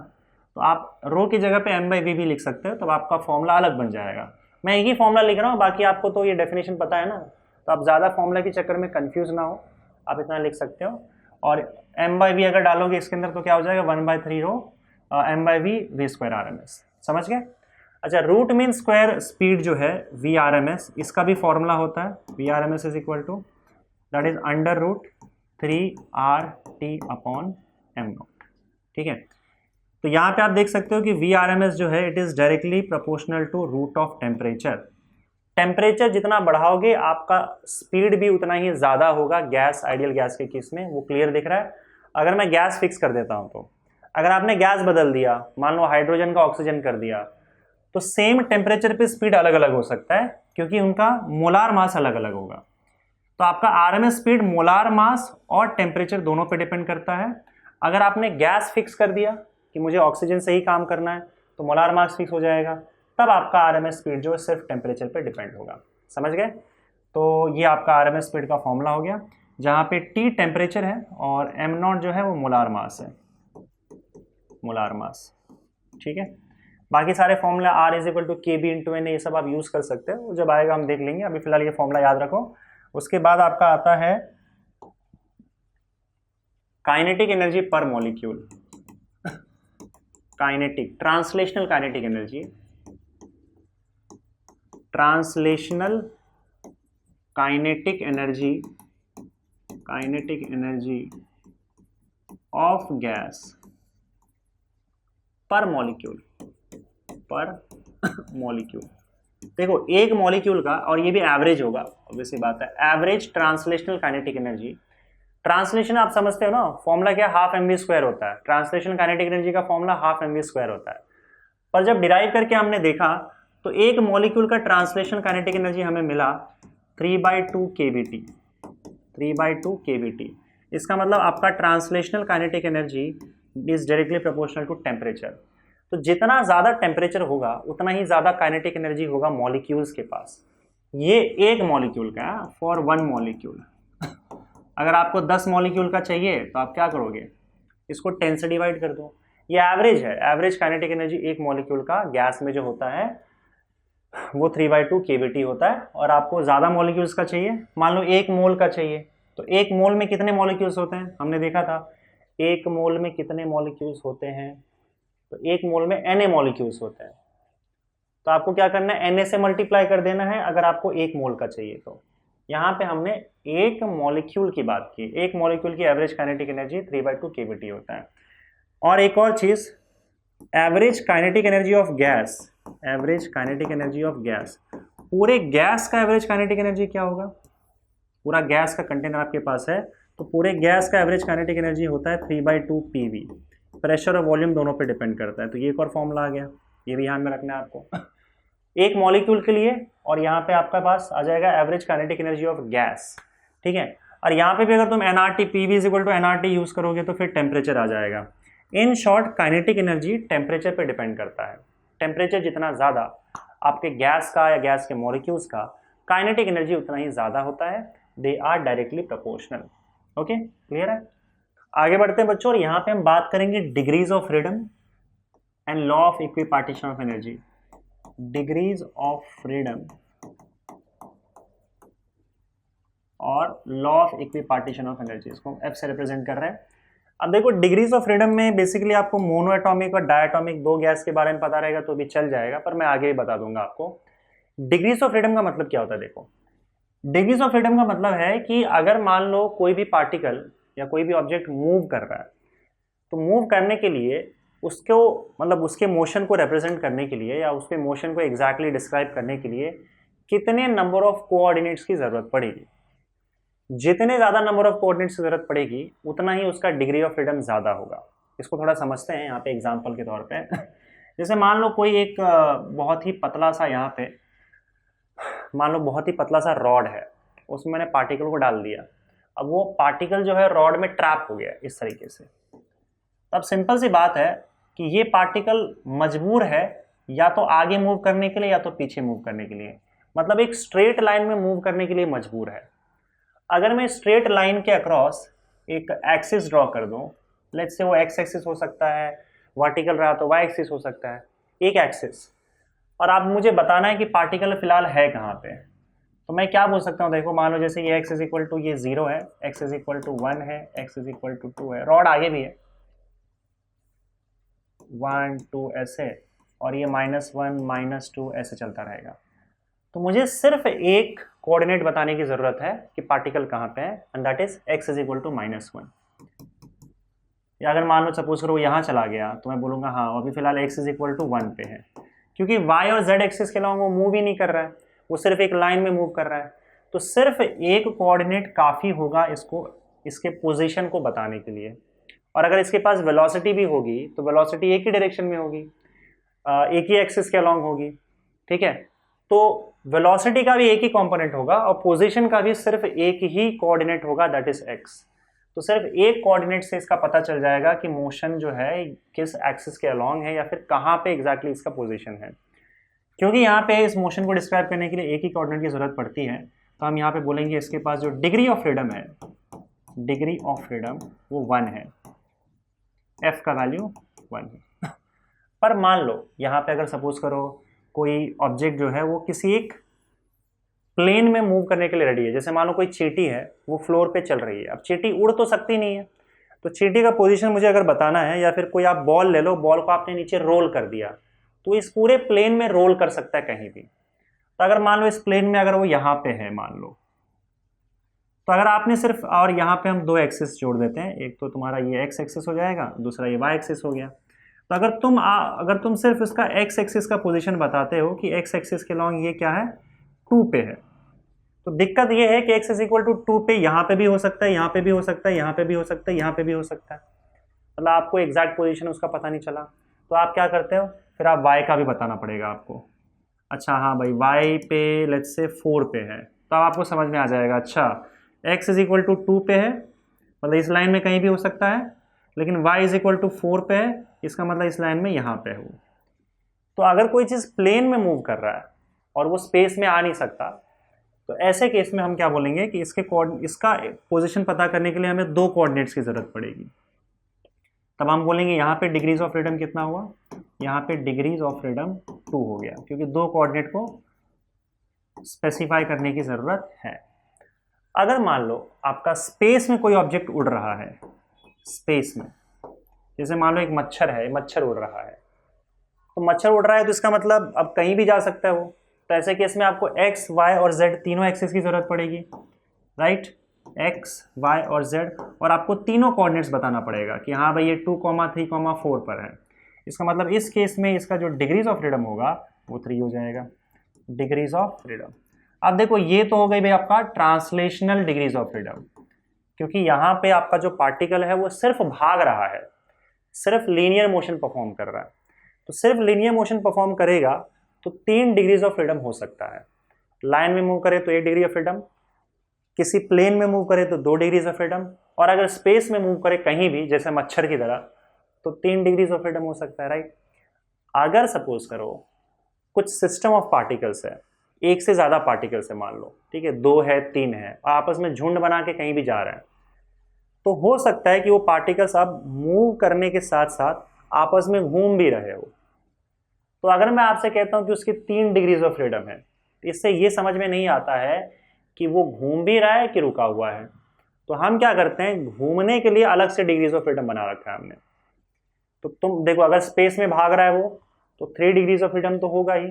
तो आप रो की जगह पे m/v भी लिख सकते हो, तब आपका फॉर्मूला अलग बन जाएगा। मैं एक ही फॉर्मूला लिख रहा हूँ, बाकी आपको तो ये डेफिनेशन पता है ना, तो आप ज़्यादा फॉर्मूला के चक्कर में कंफ्यूज ना हो, आप इतना लिख सकते हो। और m/v अगर डालोगे इसके अंदर तो क्या हो जाएगा, 1/3 रो m/v v² RMS। समझ गए? अच्छा, रूट मीन स्क्वायर स्पीड जो है VRMS, इसका भी फॉर्मूला होता है VRMS is equal to that is √3RT/m0, ठीक है। तो यहाँ पे आप देख सकते हो कि VRMS जो है it is directly proportional to root of temperature. Temperature जितना बढ़ाओगे आपका स्पीड भी उतना ही ज़्यादा होगा गैस, आइडियल गैस के केस में। वो क्लियर दिख रहा है? अगर मैं गैस फिक्स कर देता हूँ, तो अगर आपने गैस बदल दिया, मान लो हाइड्रोजन का ऑक्सीजन कर दिया, तो सेम टेम्परेचर पे स्पीड अलग अलग हो सकता है क्योंकि उनका मोलार मास अलग अलग होगा। तो आपका आरएमएस स्पीड मोलार मास और टेम्परेचर दोनों पे डिपेंड करता है। अगर आपने गैस फिक्स कर दिया कि मुझे ऑक्सीजन से ही काम करना है तो मोलार मास फिक्स हो जाएगा, तब आपका आरएमएस स्पीड जो है सिर्फ टेम्परेचर पे डिपेंड होगा। समझ गए? तो ये आपका आरएमएस स्पीड का फॉर्मूला हो गया, जहाँ पे टी टेम्परेचर है और एम नॉट जो है वो मोलार मास है, मोलार मास। ठीक है, बाकी सारे formula R is equal to K B into N, ये सब आप यूज कर सकते हो, जब आएगा हम देख लेंगे। अभी फिलहाल ये फॉर्मूला याद रखो। उसके बाद आपका आता है kinetic energy per molecule, kinetic, translational kinetic energy, translational kinetic energy, kinetic energy of gas पर मॉलिक्यूल, पर मॉलिक्यूल। देखो एक मॉलिक्यूल का, और ये भी एवरेज होगा, ऑब्वियसली बात है, average translational kinetic energy. Translation आप समझते हो ना, फॉर्मूला क्या, हाफ एम वी स्क्वायर होता है। ट्रांसलेशनल काइनेटिक एनर्जी का formula half M V square होता है। पर जब डिराइव करके हमने देखा तो एक मॉलिक्यूल का ट्रांसलेशनल काइनेटिक एनर्जी हमें मिला 3/2 kBt, 3/2 kBt। इसका मतलब आपका translational kinetic energy is directly proportional to temperature. तो जितना ज़्यादा टेम्परेचर होगा उतना ही ज़्यादा काइनेटिक एनर्जी होगा मॉलिक्यूल्स के पास। ये एक मॉलिक्यूल का, फॉर वन मॉलिक्यूल। अगर आपको 10 मॉलिक्यूल का चाहिए तो आप क्या करोगे, इसको 10 से डिवाइड कर दो। ये एवरेज है, एवरेज काइनेटिक एनर्जी एक मॉलिक्यूल का गैस में जो होता है वो 3/2 kBt होता है। और आपको ज़्यादा मॉलिक्यूल्स का चाहिए, मान लो 1 मोल का चाहिए, तो 1 मोल में कितने मॉलिक्यूल्स होते हैं, हमने देखा था 1 मोल में कितने मॉलिक्यूल्स होते हैं, तो 1 मोल में Na मॉलिक्यूल्स होते हैं। तो आपको क्या करना है, Na से मल्टीप्लाई कर देना है अगर आपको 1 मोल का चाहिए तो। यहाँ पे हमने एक मॉलिक्यूल की बात की, एक मॉलिक्यूल की एवरेज काइनेटिक एनर्जी 3/2 kBt होता है। और एक और चीज, average kinetic energy of gas, average kinetic energy of gas, पूरे गैस का एवरेज काइनेटिक एनर्जी क्या होगा, पूरा गैस का कंटेनर आपके पास है तो पूरे गैस का एवरेज काइनेटिक एनर्जी होता है 3/2 PV। प्रेशर और वॉल्यूम दोनों पे डिपेंड करता है। तो ये एक और फॉर्मूला आ गया, ये भी ध्यान में रखना है आपको एक मॉलिक्यूल के लिए। और यहाँ पे आपका पास आ जाएगा average kinetic energy of gas. ठीक है, और यहाँ पे भी अगर तुम nRT PV is equal to nRT use करोगे तो फिर टेम्परेचर आ जाएगा। In short kinetic energy temperature पे डिपेंड करता है। टेम्परेचर जितना ज़्यादा आपके गैस का या गैस के मॉलिक्यूल्स का, काइनेटिक एनर्जी उतना ही ज़्यादा होता है। They are directly proportional. Okay, clear है? आगे बढ़ते हैं बच्चों, और यहाँ पे हम बात करेंगे degrees of freedom and law of equipartition of energy. Degrees of freedom और law of equipartition of energy, इसको हम F से रिप्रेजेंट कर रहे हैं। अब देखो डिग्रीज ऑफ फ्रीडम में बेसिकली आपको मोनो एटॉमिक और डायटॉमिक दो गैस के बारे में पता रहेगा तो भी चल जाएगा, पर मैं आगे ही बता दूंगा आपको। डिग्रीज ऑफ फ्रीडम का मतलब क्या होता है, देखो डिग्रीज ऑफ फ्रीडम का मतलब है कि अगर मान लो कोई भी पार्टिकल या कोई भी ऑब्जेक्ट मूव कर रहा है, तो मूव करने के लिए उसको, मतलब उसके मोशन को रिप्रेजेंट करने के लिए या उसके मोशन को एग्जैक्टली डिस्क्राइब करने के लिए कितने नंबर ऑफ कोऑर्डिनेट्स की जरूरत पड़ेगी। जितने ज़्यादा नंबर ऑफ कोऑर्डिनेट्स की जरूरत पड़ेगी उतना ही उसका डिग्री ऑफ फ्रीडम ज़्यादा होगा। इसको थोड़ा समझते हैं यहाँ पे एग्जाम्पल के तौर पे। जैसे मान लो कोई एक बहुत ही पतला सा, यहाँ पे मान लो बहुत ही पतला सा रॉड है, उसमें मैंने पार्टिकल को डाल दिया। अब वो पार्टिकल जो है रॉड में ट्रैप हो गया इस तरीके से। अब सिंपल सी बात है कि ये पार्टिकल मजबूर है या तो आगे मूव करने के लिए या तो पीछे मूव करने के लिए, मतलब एक स्ट्रेट लाइन में मूव करने के लिए मजबूर है। अगर मैं स्ट्रेट लाइन के अक्रॉस एक एक्सिस ड्रॉ कर दूं, लेट्स से वो एक्स एक्सिस हो सकता है, वर्टिकल रहा तो वाई एक्सिस हो सकता है, एक एक्सिस, और आप मुझे बताना है कि पार्टिकल फिलहाल है कहाँ पे, तो मैं क्या बोल सकता हूँ, देखो मान लो जैसे ये एक्स इज इक्वल टू ये 0 है, एक्स इज इक्वल टू 1 है, एक्स इज इक्वल टू 2 है, रॉड आगे भी है 1 2 ऐसे, और ये -1 -2 ऐसे चलता रहेगा। तो मुझे सिर्फ एक कोऑर्डिनेट बताने की जरूरत है कि पार्टिकल कहाँ पे है, and that is x is equal to -1। या अगर मान लो सपोज करो यहाँ चला गया तो मैं बोलूँगा हाँ अभी फिलहाल x इज इक्वल टू 1 पे है, क्योंकि y और z एक्सिस के अलावा वो मूव ही नहीं कर रहा है, वो सिर्फ एक लाइन में मूव कर रहा है। तो सिर्फ एक कोऑर्डिनेट काफ़ी होगा इसको, इसके पोजीशन को बताने के लिए। और अगर इसके पास वेलोसिटी भी होगी तो वेलोसिटी एक ही डायरेक्शन में होगी। एक ही एक्सिस के अलॉन्ग होगी, ठीक है। तो वेलोसिटी का भी एक ही कंपोनेंट होगा और पोजीशन का भी सिर्फ एक ही कोऑर्डिनेट होगा, दैट इज एक्स। तो सिर्फ एक कोऑर्डिनेट से इसका पता चल जाएगा कि मोशन जो है किस एक्सिस के अलॉन्ग है या फिर कहाँ पे एग्जैक्टली इसका पोजीशन है। क्योंकि यहाँ पे इस मोशन को डिस्क्राइब करने के लिए एक ही कोऑर्डिनेट की जरूरत पड़ती है, तो हम यहाँ पे बोलेंगे इसके पास जो डिग्री ऑफ फ्रीडम है, डिग्री ऑफ फ्रीडम वो 1 है, एफ का वैल्यू 1 है। पर मान लो यहाँ पे अगर सपोज करो कोई ऑब्जेक्ट जो है वो किसी एक प्लेन में मूव करने के लिए रेडी है, जैसे मान लो कोई चींटी है वो फ्लोर पे चल रही है। अब चींटी उड़ तो सकती नहीं है, तो चींटी का पोजीशन मुझे अगर बताना है, या फिर कोई आप बॉल ले लो, बॉल को आपने नीचे रोल कर दिया तो इस पूरे प्लेन में रोल कर सकता है कहीं भी। तो अगर मान लो इस प्लेन में अगर वो यहाँ पे है मान लो, तो अगर आपने सिर्फ, और यहाँ पे हम दो एक्सिस जोड़ देते हैं, एक तो तुम्हारा ये एक्स एक्सिस हो जाएगा, दूसरा ये वाई एक्सिस हो गया। तो अगर तुम सिर्फ इसका एक्स एक्सिस का पोजीशन बताते हो कि एक्स एक्सिस के लॉन्ग ये क्या है 2 पे है, तो दिक्कत ये है कि एक्स इज इक्वल टू 2 पे यहाँ पे भी हो सकता है, यहाँ पे भी हो सकता है, यहाँ पे भी हो सकता है, यहाँ पे भी हो सकता है, मतलब आपको एग्जैक्ट पोजीशन उसका पता नहीं चला। तो आप क्या करते हो, फिर आप वाई का भी बताना पड़ेगा आपको। अच्छा हाँ भाई, वाई पे लेट्स से 4 पे है, तो आपको समझ में आ जाएगा, अच्छा एक्स इज इक्वल टू 2 पे है, मतलब इस लाइन में कहीं भी हो सकता है, लेकिन y इज इक्वल टू 4 पे है, इसका मतलब इस लाइन में यहाँ पे हो। तो अगर कोई चीज़ प्लेन में मूव कर रहा है और वो स्पेस में आ नहीं सकता, तो ऐसे केस में हम क्या बोलेंगे कि इसका पोजीशन पता करने के लिए हमें 2 कोऑर्डिनेट्स की जरूरत पड़ेगी। तब हम बोलेंगे यहाँ पे डिग्रीज ऑफ फ्रीडम कितना हुआ, यहाँ पे डिग्रीज ऑफ फ्रीडम 2 हो गया, क्योंकि 2 कोऑर्डिनेट को स्पेसिफाई करने की जरूरत है। अगर मान लो आपका स्पेस में कोई ऑब्जेक्ट उड़ रहा है, स्पेस में, जैसे मान लो एक मच्छर है, मच्छर उड़ रहा है, तो मच्छर उड़ रहा है तो इसका मतलब अब कहीं भी जा सकता है वो। तो ऐसे केस में आपको x, y और z तीनों एक्सिस की जरूरत पड़ेगी, राइट, x, y और z, और आपको तीनों कोऑर्डिनेट्स बताना पड़ेगा कि हाँ भाई ये 2, 3, 4 पर है। इसका मतलब इस केस में इसका जो डिग्रीज ऑफ फ्रीडम होगा वो 3 हो जाएगा, डिग्रीज ऑफ फ्रीडम। अब देखो ये तो हो गई भाई आपका ट्रांसलेशनल डिग्रीज ऑफ फ्रीडम, क्योंकि यहाँ पे आपका जो पार्टिकल है वो सिर्फ भाग रहा है, सिर्फ लीनियर मोशन परफॉर्म कर रहा है। तो सिर्फ लीनियर मोशन परफॉर्म करेगा तो 3 डिग्रीज ऑफ फ्रीडम हो सकता है। लाइन में मूव करे तो 1 डिग्री ऑफ फ्रीडम, किसी प्लेन में मूव करे तो 2 डिग्रीज ऑफ फ्रीडम, और अगर स्पेस में मूव करे कहीं भी जैसे मच्छर की तरह तो 3 डिग्रीज ऑफ फ्रीडम हो सकता है, राइट। अगर सपोज करो कुछ सिस्टम ऑफ पार्टिकल्स है, एक से ज्यादा पार्टिकल्स है मान लो, ठीक है, 2 है 3 है, आपस में झुंड बना के कहीं भी जा रहे हैं, तो हो सकता है कि वो पार्टिकल्स अब मूव करने के साथ साथ आपस में घूम भी रहे हो। तो अगर मैं आपसे कहता हूं कि उसकी 3 डिग्रीज ऑफ फ्रीडम है, इससे ये समझ में नहीं आता है कि वो घूम भी रहा है कि रुका हुआ है। तो हम क्या करते हैं, घूमने के लिए अलग से डिग्रीज ऑफ फ्रीडम बना रखा है हमने। तो तुम देखो अगर स्पेस में भाग रहा है वो तो 3 डिग्रीज ऑफ फ्रीडम तो होगा ही,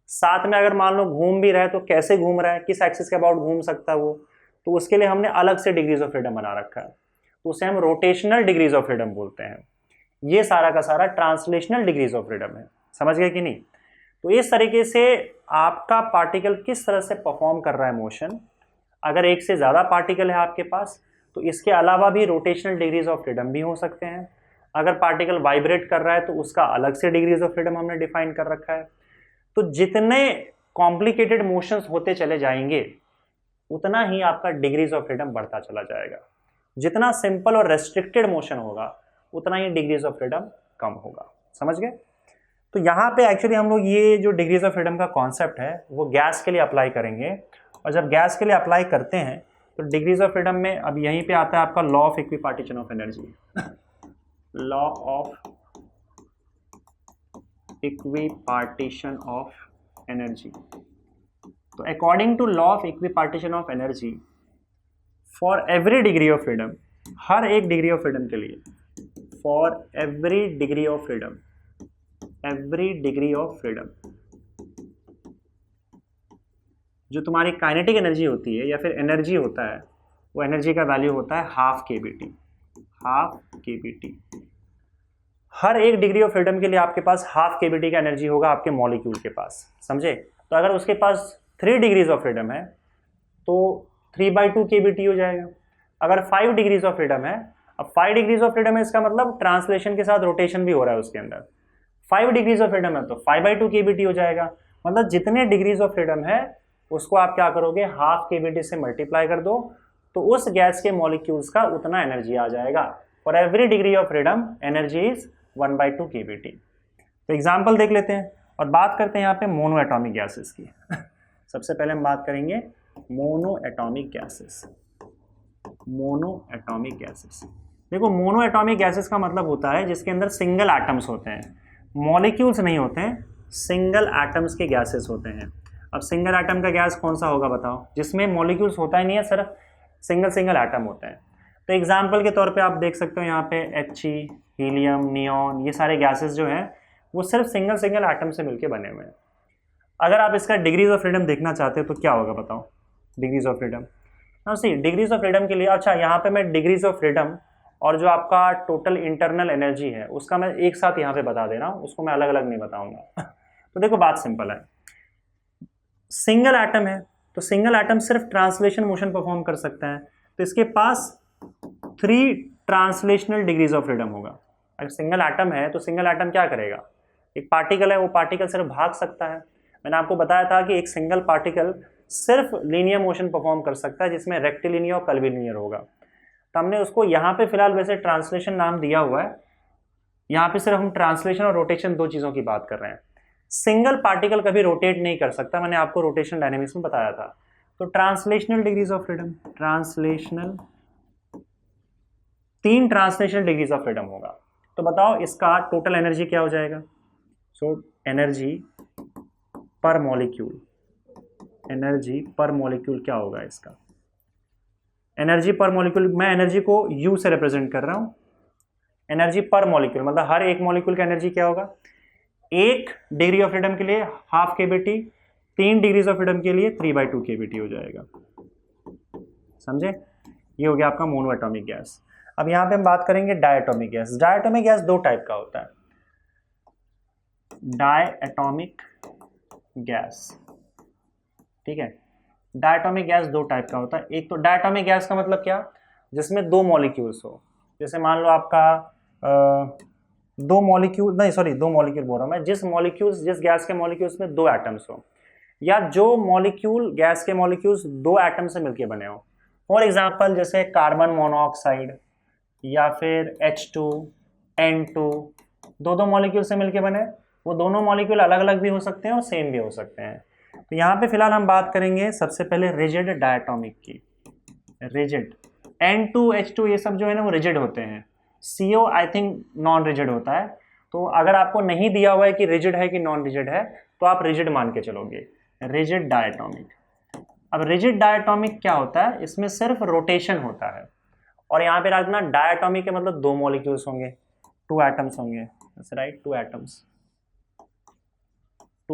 साथ में अगर मान लो घूम भी रहा है तो कैसे घूम रहा है, किस एक्सिस के अबाउट घूम सकता है वो, तो उसके लिए हमने अलग से डिग्रीज ऑफ फ्रीडम बना रखा है, तो उसे हम रोटेशनल डिग्रीज ऑफ फ्रीडम बोलते हैं। ये सारा का सारा ट्रांसलेशनल डिग्रीज ऑफ फ्रीडम है, समझ गए कि नहीं। तो इस तरीके से आपका पार्टिकल किस तरह से परफॉर्म कर रहा है मोशन, अगर एक से ज़्यादा पार्टिकल है आपके पास तो इसके अलावा भी रोटेशनल डिग्रीज ऑफ फ्रीडम भी हो सकते हैं। अगर पार्टिकल वाइब्रेट कर रहा है तो उसका अलग से डिग्रीज ऑफ फ्रीडम हमने डिफाइन कर रखा है। तो जितने कॉम्प्लिकेटेड मोशंस होते चले जाएंगे उतना ही आपका डिग्रीज ऑफ फ्रीडम बढ़ता चला जाएगा, जितना सिंपल और रेस्ट्रिक्टेड मोशन होगा उतना ही डिग्रीज ऑफ फ्रीडम कम होगा, समझ गए। तो यहाँ पे एक्चुअली हम लोग ये जो डिग्रीज ऑफ फ्रीडम का कॉन्सेप्ट है वो गैस के लिए अप्लाई करेंगे, और जब गैस के लिए अप्लाई करते हैं तो डिग्रीज ऑफ फ्रीडम में अब यहीं पे आता है आपका law of equipartition of energy, law of equipartition of energy. तो according to law of equipartition of energy, for every degree of freedom, हर एक डिग्री ऑफ फ्रीडम के लिए, for every degree of freedom, every degree of freedom, जो तुम्हारी kinetic energy होती है या फिर एनर्जी होता है, वो एनर्जी का वैल्यू होता है हाफ kBT, हाफ kBT। हर एक डिग्री ऑफ फ्रीडम के लिए आपके पास हाफ kBT का एनर्जी होगा आपके मॉलिक्यूल के पास, समझे। तो अगर उसके पास 3 डिग्रीज ऑफ फ्रीडम है तो 3/2 kBT हो जाएगा। अगर 5 डिग्रीज ऑफ फ्रीडम है, अब 5 डिग्रीज ऑफ फ्रीडम है इसका मतलब ट्रांसलेशन के साथ रोटेशन भी हो रहा है उसके अंदर, 5 डिग्रीज ऑफ फ्रीडम है तो 5/2 केबीटी हो जाएगा। मतलब जितने डिग्रीज ऑफ फ्रीडम है उसको आप क्या करोगे, हाफ केबीटी से मल्टीप्लाई कर दो, तो उस गैस के मॉलिक्यूल्स का उतना एनर्जी आ जाएगा। For every degree of freedom energy is 1/2 KBT. तो एग्जाम्पल देख लेते हैं और बात करते हैं यहाँ पे मोनो एटॉमिक गैसेस की। सबसे पहले हम बात करेंगे mono atomic gases. Mono atomic gases, देखो मोनो एटॉमिक गैसेस का मतलब होता है जिसके अंदर सिंगल एटम्स होते हैं, मॉलिक्यूल्स नहीं होते हैं, सिंगल एटम्स के गैसेस होते हैं। अब सिंगल एटम का गैस कौन सा होगा बताओ, जिसमें मॉलिक्यूल्स होता ही नहीं है, सिर्फ सिंगल एटम होते हैं। तो एग्जाम्पल के तौर पे आप देख सकते हो यहाँ पे He, हीलियम, नियॉन, ये सारे गैसेस जो हैं वो सिर्फ सिंगल एटम से मिलके बने हुए हैं। अगर आप इसका डिग्रीज ऑफ फ्रीडम देखना चाहते हो तो क्या होगा बताओ, डिग्रीज ऑफ फ्रीडम। हाँ सी, डिग्रीज ऑफ फ्रीडम के लिए, अच्छा यहाँ पे मैं डिग्रीज ऑफ फ्रीडम और जो आपका टोटल इंटरनल एनर्जी है उसका मैं एक साथ यहाँ पे बता दे रहा हूँ, उसको मैं अलग अलग नहीं बताऊंगा। तो देखो बात सिंपल है, सिंगल एटम है तो सिंगल एटम सिर्फ ट्रांसलेशन मोशन परफॉर्म कर सकता है, तो इसके पास 3 ट्रांसलेशनल डिग्रीज ऑफ फ्रीडम होगा। अगर सिंगल एटम है तो सिंगल एटम क्या करेगा, एक पार्टिकल है, वो पार्टिकल सिर्फ भाग सकता है। मैंने आपको बताया था कि एक सिंगल पार्टिकल सिर्फ लीनियर मोशन परफॉर्म कर सकता है जिसमें रेक्टिलिनियर और कर्विलिनियर होगा। तो हमने उसको यहाँ पे फिलहाल वैसे ट्रांसलेशन नाम दिया हुआ है, यहाँ पे सिर्फ हम ट्रांसलेशन और रोटेशन 2 चीज़ों की बात कर रहे हैं। सिंगल पार्टिकल कभी रोटेट नहीं कर सकता, मैंने आपको रोटेशन डायनेमिक्स में बताया था। तो translational degrees of freedom, translational 3 translational degrees of freedom होगा। तो बताओ इसका टोटल एनर्जी क्या हो जाएगा। So energy per molecule, energy per molecule क्या होगा इसका, एनर्जी पर मॉलिक्यूल, मैं एनर्जी को U से रिप्रेजेंट कर रहा हूं। एनर्जी पर मॉलिक्यूल मतलब हर एक मॉलिक्यूल का एनर्जी क्या होगा, 1 डिग्री ऑफ फ्रीडम के लिए half KBT, 3 degrees of freedom के लिए 3/2 केबीटी हो जाएगा। समझे, ये हो गया आपका मोनो एटॉमिक गैस। अब यहां पे हम बात करेंगे diatomic gas. Diatomic gas 2 type का होता है, डायटोमिक गैस, ठीक है। डायटोमिक गैस 2 टाइप का होता है। एक तो डायटोमिक गैस का मतलब क्या, जिसमें 2 मॉलिक्यूल्स हो, जैसे मान लो आपका 2 मॉलिक्यूल, नहीं सॉरी 2 मॉलिक्यूल बोल रहा हूं मैं, जिस गैस के मॉलिक्यूल्स में 2 एटम्स हो, या जो मॉलिक्यूल गैस के मॉलिक्यूल्स 2 एटम से मिलके बने हो। फॉर एग्जांपल जैसे कार्बन मोनोऑक्साइड या फिर H2, N2, 2 मॉलिक्यूल से मिलके बने, वो दोनों मॉलिक्यूल अलग अलग भी हो सकते हैं और सेम भी हो सकते हैं। तो यहाँ पे फिलहाल हम बात करेंगे सबसे पहले रिजिड डायटोमिक की। रिजिड N2, H2 ये सब जो है ना वो रिजिड होते हैं, CO I think non rigid होता है। तो अगर आपको नहीं दिया हुआ है कि रिजिड है कि नॉन रिजिड है तो आप रिजिड मान के चलोगे, रिजिड डायटोमिक। अब रिजिड डायटोमिक क्या होता है, इसमें सिर्फ रोटेशन होता है, और यहाँ पे रखना डायटोमिक के मतलब 2 मॉलिक्यूल्स होंगे, 2 एटम्स होंगे, राइट, 2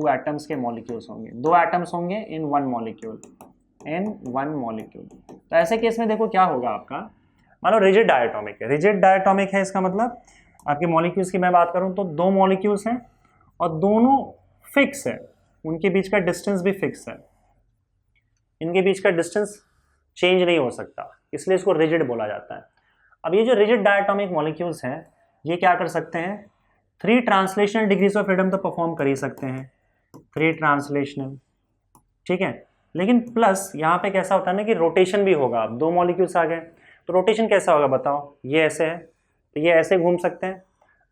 एटम्स के मॉलिक्यूल्स होंगे, 2 एटम्स होंगे इन 1 मॉलिक्यूल, तो ऐसे केस में देखो क्या होगा आपका, मान लो रिजिड डायटोमिक है, रिजिड डायटोमिक है इसका मतलब आपके मॉलिक्यूल्स की मैं बात करूं तो 2 मॉलिक्यूल्स हैं और दोनों फिक्स है, उनके बीच का डिस्टेंस भी फिक्स है, इनके बीच का डिस्टेंस चेंज नहीं हो सकता, इसलिए इसको रिजिड बोला जाता है। अब ये जो रिजिड डायटोमिक मॉलिक्यूल्स हैं ये क्या कर सकते हैं, 3 ट्रांसलेशनल डिग्रीज ऑफ फ्रीडम तो परफॉर्म कर ही सकते हैं, 3 ट्रांसलेशनल, ठीक है। लेकिन प्लस यहाँ पे कैसा होता है ना कि रोटेशन भी होगा। अब 2 मॉलिक्यूल्स आ गए तो रोटेशन कैसा होगा बताओ, ये ऐसे है तो ये ऐसे घूम सकते हैं।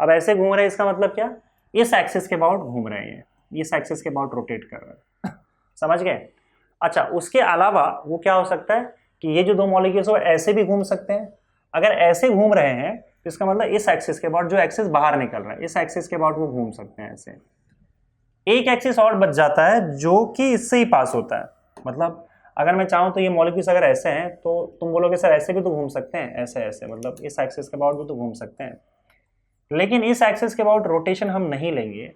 अब ऐसे घूम रहे हैं इसका मतलब क्या, इस एक्सिस के अबाउट घूम रहे हैं, इस एक्सिस के अबाउट रोटेट कर रहे हैं। समझ गए। अच्छा, उसके अलावा वो क्या हो सकता है कि ये जो 2 मॉलिक्यूल्स हो ऐसे भी घूम सकते हैं। अगर ऐसे घूम रहे हैं तो इसका मतलब इस एक्सिस के अबाउट, जो एक्सिस बाहर निकल रहा है इस एक्सिस के अबाउट वो घूम सकते हैं ऐसे। एक एक्सिस और बच जाता है जो कि इससे ही पास होता है, मतलब अगर मैं चाहूँ तो ये मॉलिक्यूल्स अगर ऐसे हैं तो तुम बोलोगे सर ऐसे भी तो घूम सकते हैं, ऐसे ऐसे, मतलब इस एक्सिस के अबाउट भी तो घूम सकते हैं। लेकिन इस एक्सिस के अबाउट रोटेशन हम नहीं लेंगे,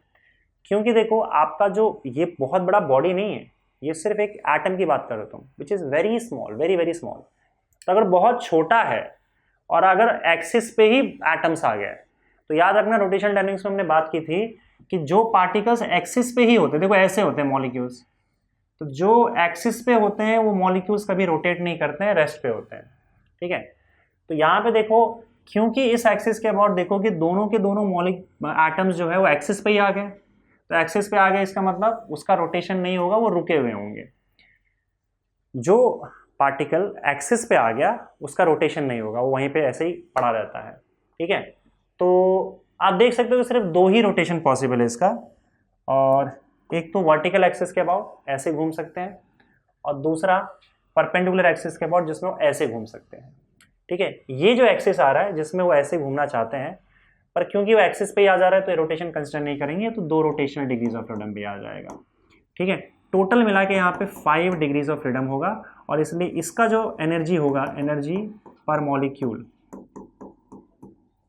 क्योंकि देखो आपका जो ये बहुत बड़ा बॉडी नहीं है, ये सिर्फ एक एटम की बात कर रहे हो तुम, which is very small, very very small. तो अगर बहुत छोटा है और अगर एक्सिस पे ही एटम्स आ गए तो याद रखना रोटेशनल डायनेमिक्स में हमने बात की थी कि जो पार्टिकल्स एक्सिस पे ही होते हैं, देखो ऐसे होते हैं मॉलिक्यूल्स, तो जो एक्सिस पे होते हैं वो मॉलिक्यूल्स कभी रोटेट नहीं करते हैं, रेस्ट पे होते हैं, ठीक है। तो यहाँ पे देखो क्योंकि इस एक्सिस के अबाउट देखो कि दोनों के दोनों मॉलिक एटम्स जो है वो एक्सिस पे ही आ गए, तो एक्सिस पे आ गए इसका मतलब उसका रोटेशन नहीं होगा, वो रुके हुए होंगे। जो पार्टिकल एक्सिस पे आ गया उसका रोटेशन नहीं होगा, वो वहीं पे ऐसे ही पड़ा रहता है। ठीक है, तो आप देख सकते हो कि सिर्फ दो ही रोटेशन पॉसिबल है इसका, और एक तो वर्टिकल एक्सिस के अबाउट ऐसे घूम सकते हैं, और दूसरा परपेंडिकुलर एक्सिस के अबाउट जिसमें वो ऐसे घूम सकते हैं। ठीक है, ये जो एक्सिस आ रहा है जिसमें वो ऐसे घूमना चाहते हैं, पर क्योंकि वो एक्सिस पे ही आ जा रहा है तो ये रोटेशन कंसिडर नहीं करेंगे, तो 2 रोटेशनल डिग्रीज ऑफ फ्रीडम भी आ जाएगा। ठीक है, टोटल मिला के यहाँ पे 5 डिग्रीज ऑफ फ्रीडम होगा, और इसलिए इसका जो एनर्जी होगा, एनर्जी पर मॉलिक्यूल,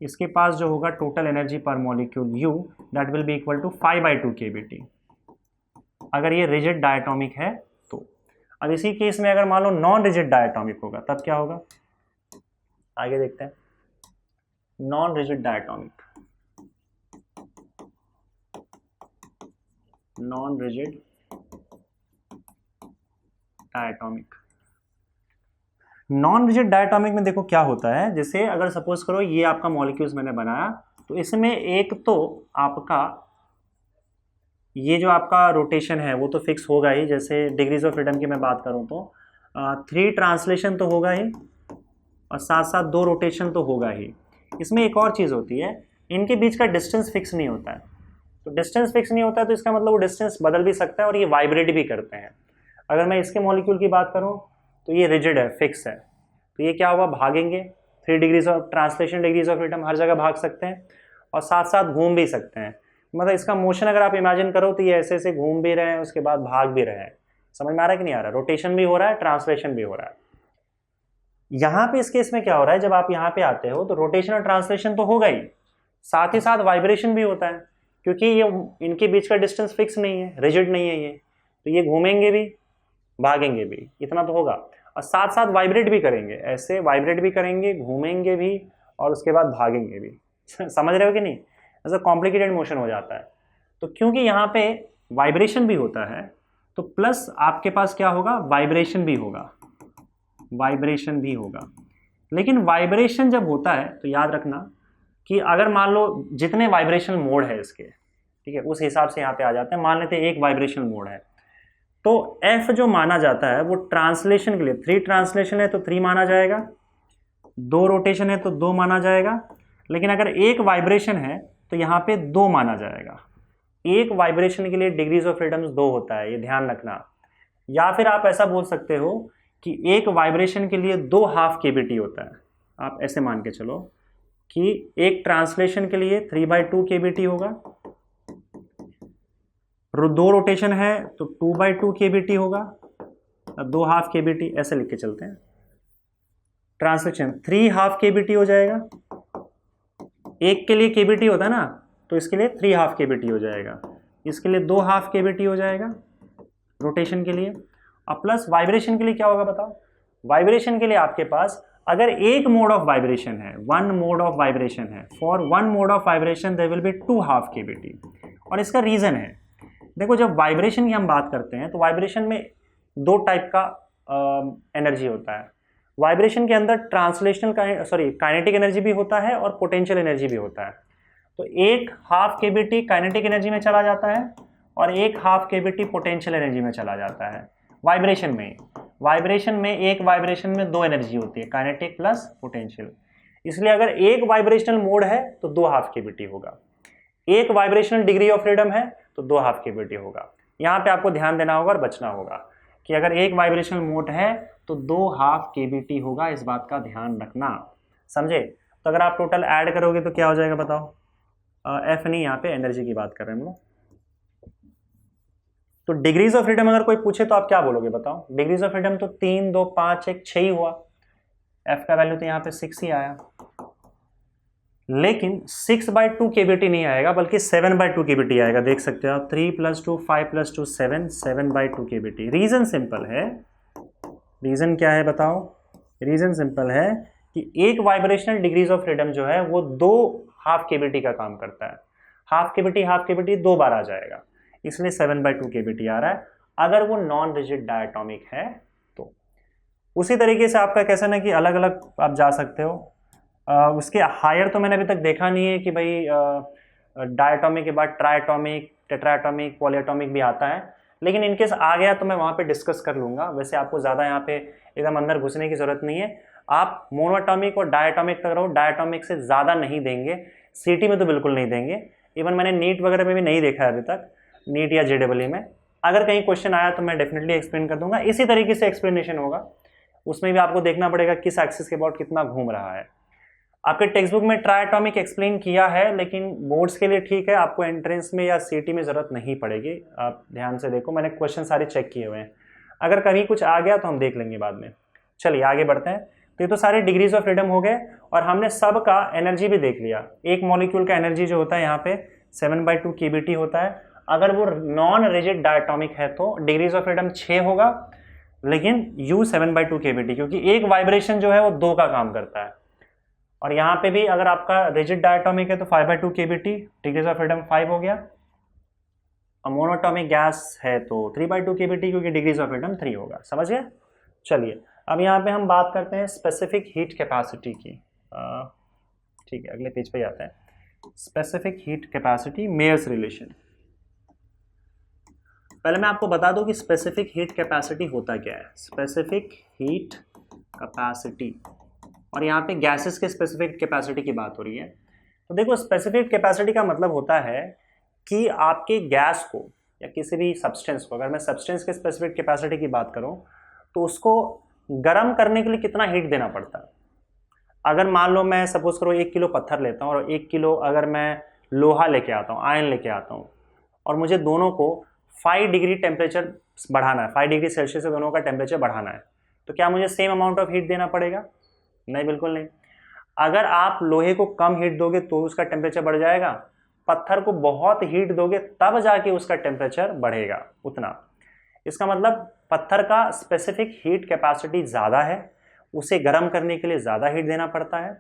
इसके पास जो होगा total energy per molecule U, that will be equal to 5/2 kBT, अगर ये रिजिड डायटोमिक है तो। अब इसी केस में अगर मान लो नॉन रिजिड डायटोमिक होगा तब क्या होगा, आगे देखते हैं। Non rigid diatomic, non rigid diatomic, non rigid diatomic में देखो क्या होता है, जैसे अगर सपोज करो ये आपका मॉलिक्यूल्स मैंने बनाया, तो इसमें एक तो आपका ये जो आपका रोटेशन है वो तो फिक्स होगा ही, जैसे डिग्रीज ऑफ फ्रीडम की मैं बात करूं तो 3 ट्रांसलेशन तो होगा ही, और साथ साथ 2 रोटेशन तो होगा ही। इसमें एक और चीज़ होती है, इनके बीच का डिस्टेंस फिक्स नहीं होता है, तो डिस्टेंस फिक्स नहीं होता है तो इसका मतलब वो डिस्टेंस बदल भी सकता है और ये वाइब्रेट भी करते हैं। अगर मैं इसके मॉलिक्यूल की बात करूँ तो ये रिजिड है, फिक्स है, तो ये क्या होगा, भागेंगे 3 degrees of translation, degrees of freedom, हर जगह भाग सकते हैं और साथ साथ घूम भी सकते हैं। मतलब इसका मोशन अगर आप इमेजिन करो तो ये ऐसे ऐसे घूम भी रहे हैं, उसके बाद भाग भी रहे हैं। समझ में आ रहा है कि नहीं आ रहा, रोटेशन भी हो रहा है, ट्रांसलेशन भी हो रहा है। यहाँ पे इस केस में क्या हो रहा है, जब आप यहाँ पे आते हो तो रोटेशन और ट्रांसलेशन तो होगा ही, साथ ही साथ वाइब्रेशन भी होता है, क्योंकि ये इनके बीच का डिस्टेंस फिक्स नहीं है, रिजिड नहीं है ये, तो ये घूमेंगे भी भागेंगे भी, इतना तो होगा, और साथ साथ वाइब्रेट भी करेंगे, ऐसे वाइब्रेट भी करेंगे, घूमेंगे भी, और उसके बाद भागेंगे भी। समझ रहे हो कि नहीं, ऐसा कॉम्प्लिकेटेड मोशन हो जाता है। तो क्योंकि यहाँ पे वाइब्रेशन भी होता है तो प्लस आपके पास क्या होगा, वाइब्रेशन भी होगा, वाइब्रेशन भी होगा। लेकिन वाइब्रेशन जब होता है तो याद रखना कि अगर मान लो जितने वाइब्रेशन मोड है इसके, ठीक है, उस हिसाब से यहाँ पे आ जाते हैं। मान लेते हैं एक वाइब्रेशन मोड है, तो F जो माना जाता है वो ट्रांसलेशन के लिए 3 ट्रांसलेशन है तो 3 माना जाएगा, 2 रोटेशन है तो 2 माना जाएगा, लेकिन अगर एक वाइब्रेशन है तो यहाँ पे 2 माना जाएगा। एक वाइब्रेशन के लिए डिग्रीज ऑफ फ्रीडम 2 होता है, ये ध्यान रखना। या फिर आप ऐसा बोल सकते हो कि एक वाइब्रेशन के लिए 2 हाफ kBT होता है। आप ऐसे मान के चलो कि एक ट्रांसलेशन के लिए 3/2 kBT होगा, 2 रोटेशन है तो 2/2 kBT होगा, 2 हाफ kBT, ऐसे लिख के चलते हैं। ट्रांसलेशन 3 हाफ kBT हो जाएगा, एक के लिए kBT होता है ना, तो इसके लिए 3 हाफ kBT हो जाएगा, इसके लिए 2 हाफ kBT हो जाएगा रोटेशन के लिए। अब प्लस वाइब्रेशन के लिए क्या होगा बताओ, वाइब्रेशन के लिए आपके पास अगर एक मोड ऑफ वाइब्रेशन है, 1 मोड ऑफ वाइब्रेशन है, for 1 mode of vibration there will be 2 half kBT। और इसका रीजन है, देखो जब वाइब्रेशन की हम बात करते हैं तो वाइब्रेशन में 2 टाइप का एनर्जी होता है। वाइब्रेशन के अंदर ट्रांसलेशनल काइनेटिक एनर्जी भी होता है और पोटेंशियल एनर्जी भी होता है। तो एक हाफ kBT काइनेटिक एनर्जी में चला जाता है और एक हाफ kBT पोटेंशियल एनर्जी में चला जाता है वाइब्रेशन में। वाइब्रेशन में एक वाइब्रेशन में 2 एनर्जी होती है, काइनेटिक प्लस पोटेंशियल। इसलिए अगर एक वाइब्रेशनल मोड है तो 2 हाफ kBT होगा, एक वाइब्रेशनल डिग्री ऑफ फ्रीडम है तो 2 हाफ kBT होगा। यहाँ पे आपको ध्यान देना होगा और बचना होगा कि अगर एक वाइब्रेशनल मोड है तो 2 हाफ kBT होगा, इस बात का ध्यान रखना, समझे। तो अगर आप टोटल ऐड करोगे तो क्या हो जाएगा बताओ, F नहीं, यहाँ पे एनर्जी की बात कर रहे हैं हम लोग। तो डिग्रीज ऑफ फ्रीडम अगर कोई पूछे तो आप क्या बोलोगे बताओ, डिग्रीज ऑफ फ्रीडम तो 3, 2, 5, 1, 6 ही हुआ, F का वैल्यू तो यहाँ पे 6 ही आया। लेकिन 6/2 kBT नहीं आएगा बल्कि 7/2 kBT आएगा, देख सकते हो आप, 3 + 2 5 + 2 7, 7/2 kBT। रीजन सिंपल है, रीजन क्या है बताओ, रीजन सिंपल है कि एक वाइब्रेशनल डिग्रीज ऑफ फ्रीडम जो है वो 2 हाफ kBT का काम करता है। हाफ kBT 2 बार आ जाएगा, इसलिए 7/2 kBT आ रहा है अगर वो नॉन रिजिड डायटोमिक है तो। उसी तरीके से आपका कैसा ना कि अलग अलग आप जा सकते हो, उसके हायर तो मैंने अभी तक देखा नहीं है कि भाई डायटोमिक के बाद ट्राइटोमिक, टेट्राटोमिक, पॉलीएटोमिक भी आता है, लेकिन इनकेस आ गया तो मैं वहाँ पे डिस्कस कर लूँगा। वैसे आपको ज़्यादा यहाँ पे एकदम अंदर घुसने की ज़रूरत नहीं है, आप मोनोएटॉमिक और डायटोमिक तक रहो, डायटोमिक से ज़्यादा नहीं देंगे, सीटी में तो बिल्कुल नहीं देंगे, इवन मैंने नीट वगैरह में भी नहीं देखा है अभी तक, नीट या जेडबलई में। अगर कहीं क्वेश्चन आया तो मैं डेफिनेटली एक्सप्लेन कर दूंगा, इसी तरीके से एक्सप्लेनेशन होगा, उसमें भी आपको देखना पड़ेगा किस एक्सिस के अबाउट कितना घूम रहा है। आपके टेक्स्ट बुक में ट्राइटोमिक एक्सप्लेन किया है, लेकिन बोर्ड्स के लिए ठीक है, आपको एंट्रेंस में या सीटी में ज़रूरत नहीं पड़ेगी। आप ध्यान से देखो, मैंने क्वेश्चन सारे चेक किए हुए हैं, अगर कभी कुछ आ गया तो हम देख लेंगे बाद में। चलिए आगे बढ़ते हैं। तो ये तो सारे डिग्रीज ऑफ फ्रीडम हो गए, और हमने सब का एनर्जी भी देख लिया। एक मॉलिक्यूल का एनर्जी जो होता है यहाँ पे 7/2 kBt होता है। अगर वो नॉन रिजिड डायटोमिक है तो डिग्रीज ऑफ फ्रीडम 6 होगा, लेकिन U 7/2 kBt, क्योंकि एक वाइब्रेशन जो है वो 2 का काम करता है। और यहाँ पे भी अगर आपका रिजिड डायटोमिक है तो 5/2 kBt, डिग्रीज ऑफ फ्रीडम 5 हो गया। मोनोटॉमिक गैस है तो 3/2 kBt, क्योंकि डिग्रीज ऑफ फ्रीडम 3 होगा। समझ गए? चलिए अब यहाँ पे हम बात करते हैं स्पेसिफिक हीट कैपेसिटी की। ठीक है, अगले पेज पे आते हैं। Specific heat capacity, Mayer's relation. पहले मैं आपको बता दूं कि स्पेसिफिक हीट कैपेसिटी होता क्या है। स्पेसिफिक हीट कैपेसिटी, और यहाँ पे गैसेस के स्पेसिफिक कैपेसिटी की बात हो रही है। तो देखो, स्पेसिफिक कैपेसिटी का मतलब होता है कि आपके गैस को या किसी भी सब्सटेंस को, अगर मैं सब्सटेंस के स्पेसिफिक कैपेसिटी की बात करूं तो उसको गर्म करने के लिए कितना हीट देना पड़ता है। अगर मान लो मैं सपोज करो 1 किलो पत्थर लेता हूँ और 1 किलो अगर मैं लोहा लेके आता हूँ, आयरन लेके आता हूँ, और मुझे दोनों को 5 डिग्री टेम्परेचर बढ़ाना है, 5 डिग्री सेल्सियस से दोनों का टेम्परेचर बढ़ाना है, तो क्या मुझे सेम अमाउंट ऑफ हीट देना पड़ेगा? नहीं, बिल्कुल नहीं। अगर आप लोहे को कम हीट दोगे तो उसका टेम्परेचर बढ़ जाएगा, पत्थर को बहुत हीट दोगे तब जाके उसका टेम्परेचर बढ़ेगा उतना। इसका मतलब पत्थर का स्पेसिफिक हीट कैपेसिटी ज़्यादा है, उसे गर्म करने के लिए ज़्यादा हीट देना पड़ता है,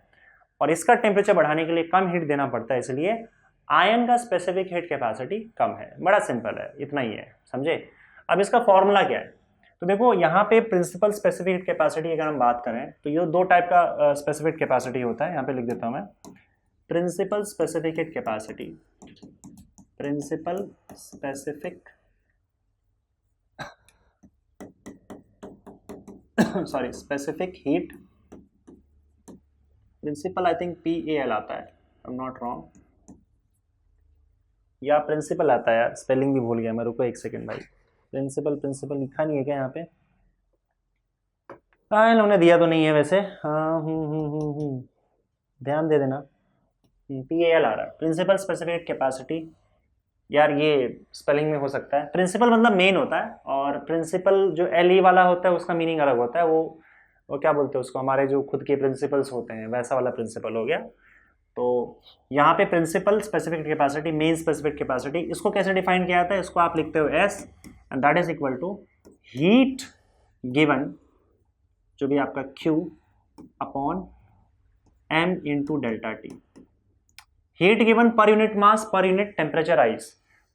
और इसका टेम्परेचर बढ़ाने के लिए कम हीट देना पड़ता है, इसलिए आयन का स्पेसिफिक हीट कैपेसिटी कम है। बड़ा सिंपल है, इतना ही है, समझे? अब इसका फॉर्मूला क्या है? तो देखो, यहाँ पे प्रिंसिपल स्पेसिफिक हीट कैपेसिटी अगर हम बात करें तो ये 2 टाइप का स्पेसिफिक कैपेसिटी होता है। यहाँ पे लिख देता हूँ मैं, principal specific heat capacity, principal specific sorry specific heat, principal I think PAL आता है, आई एम नॉट रॉन्ग, या प्रिंसिपल आता है यार, स्पेलिंग भी भूल गया मैं, रुको एक सेकंड भाई। प्रिंसिपल लिखा नहीं है क्या यहाँ पे? हाँ, इन लोगों ने दिया तो नहीं है वैसे। हाँ, ध्यान दे देना। PAL आ रहा है, प्रिंसिपल स्पेसिफिक कैपेसिटी। यार ये स्पेलिंग में हो सकता है, प्रिंसिपल मतलब मेन होता है, और प्रिंसिपल जो LE वाला होता है उसका मीनिंग अलग होता है। वो क्या बोलते हैं उसको, हमारे जो खुद के प्रिंसिपल्स होते हैं वैसा वाला प्रिंसिपल हो गया। तो यहाँ पे principal specific capacity, main specific capacity, इसको कैसे डिफाइन किया जाता है? इसको आप लिखते हो S, and that is equal to heat given, जो भी आपका Q upon M into delta T। Heat given per unit mass per unit temperature rise.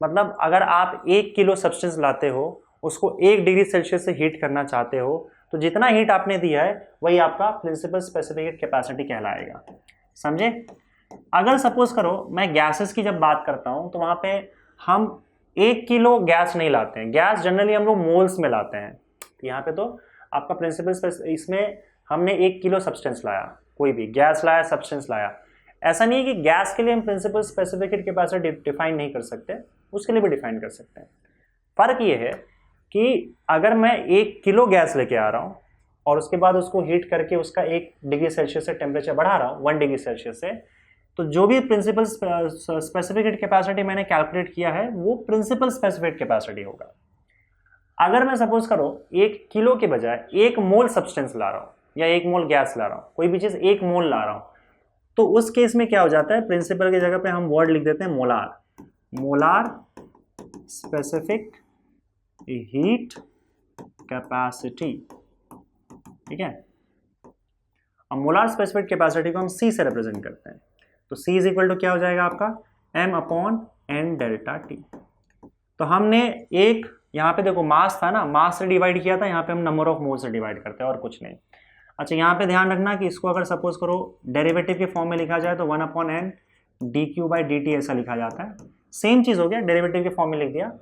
मतलब अगर आप 1 किलो सब्सटेंस लाते हो, उसको 1 डिग्री सेल्सियस से हीट करना चाहते हो, तो जितना हीट आपने दिया है वही आपका प्रिंसिपल स्पेसिफिक हीट कैपेसिटी कहलाएगा। समझे? अगर सपोज करो मैं गैसेस की जब बात करता हूं तो वहां पे हम 1 किलो गैस नहीं लाते हैं, गैस जनरली हम लोग मोल्स में लाते हैं। यहाँ पे तो आपका प्रिंसिपल, इसमें हमने 1 किलो सब्सटेंस लाया, कोई भी गैस लाया, सब्सटेंस लाया। ऐसा नहीं है कि गैस के लिए हम principal specific heat capacity define नहीं कर सकते, उसके लिए भी डिफाइन कर सकते हैं। फर्क ये है कि अगर मैं 1 किलो गैस लेके आ रहा हूँ और उसके बाद उसको हीट करके उसका 1 डिग्री सेल्सियस से टेम्परेचर बढ़ा रहा हूँ 1 डिग्री सेल्सियस से, तो जो भी प्रिंसिपल स्पेसिफिक हीट कैपेसिटी मैंने कैलकुलेट किया है वो प्रिंसिपल स्पेसिफिक कैपेसिटी होगा। अगर मैं सपोज करो 1 किलो के बजाय 1 मोल सब्सटेंस ला रहा हूँ या 1 मोल गैस ला रहा हूँ, कोई भी चीज 1 मोल ला रहा हूँ, तो उस केस में क्या हो जाता है, प्रिंसिपल की जगह पे हम वर्ड लिख देते हैं molar, molar specific heat capacity. ठीक है, अब मोलार स्पेसिफिक कैपेसिटी को हम C से रिप्रेजेंट करते हैं, तो C इज इक्वल टू क्या हो जाएगा आपका M upon N delta T। तो हमने एक यहाँ पे देखो मास था ना, मास से डिवाइड किया था, यहाँ पे हम नंबर ऑफ मोल से डिवाइड करते हैं और कुछ नहीं। अच्छा, यहाँ पे ध्यान रखना कि इसको अगर सपोज करो डेरिवेटिव के फॉर्म में लिखा जाए तो 1/n dq/dt ऐसा लिखा जाता है। सेम चीज़ हो गया, डेरिवेटिव के फॉर्म में लिख दिया,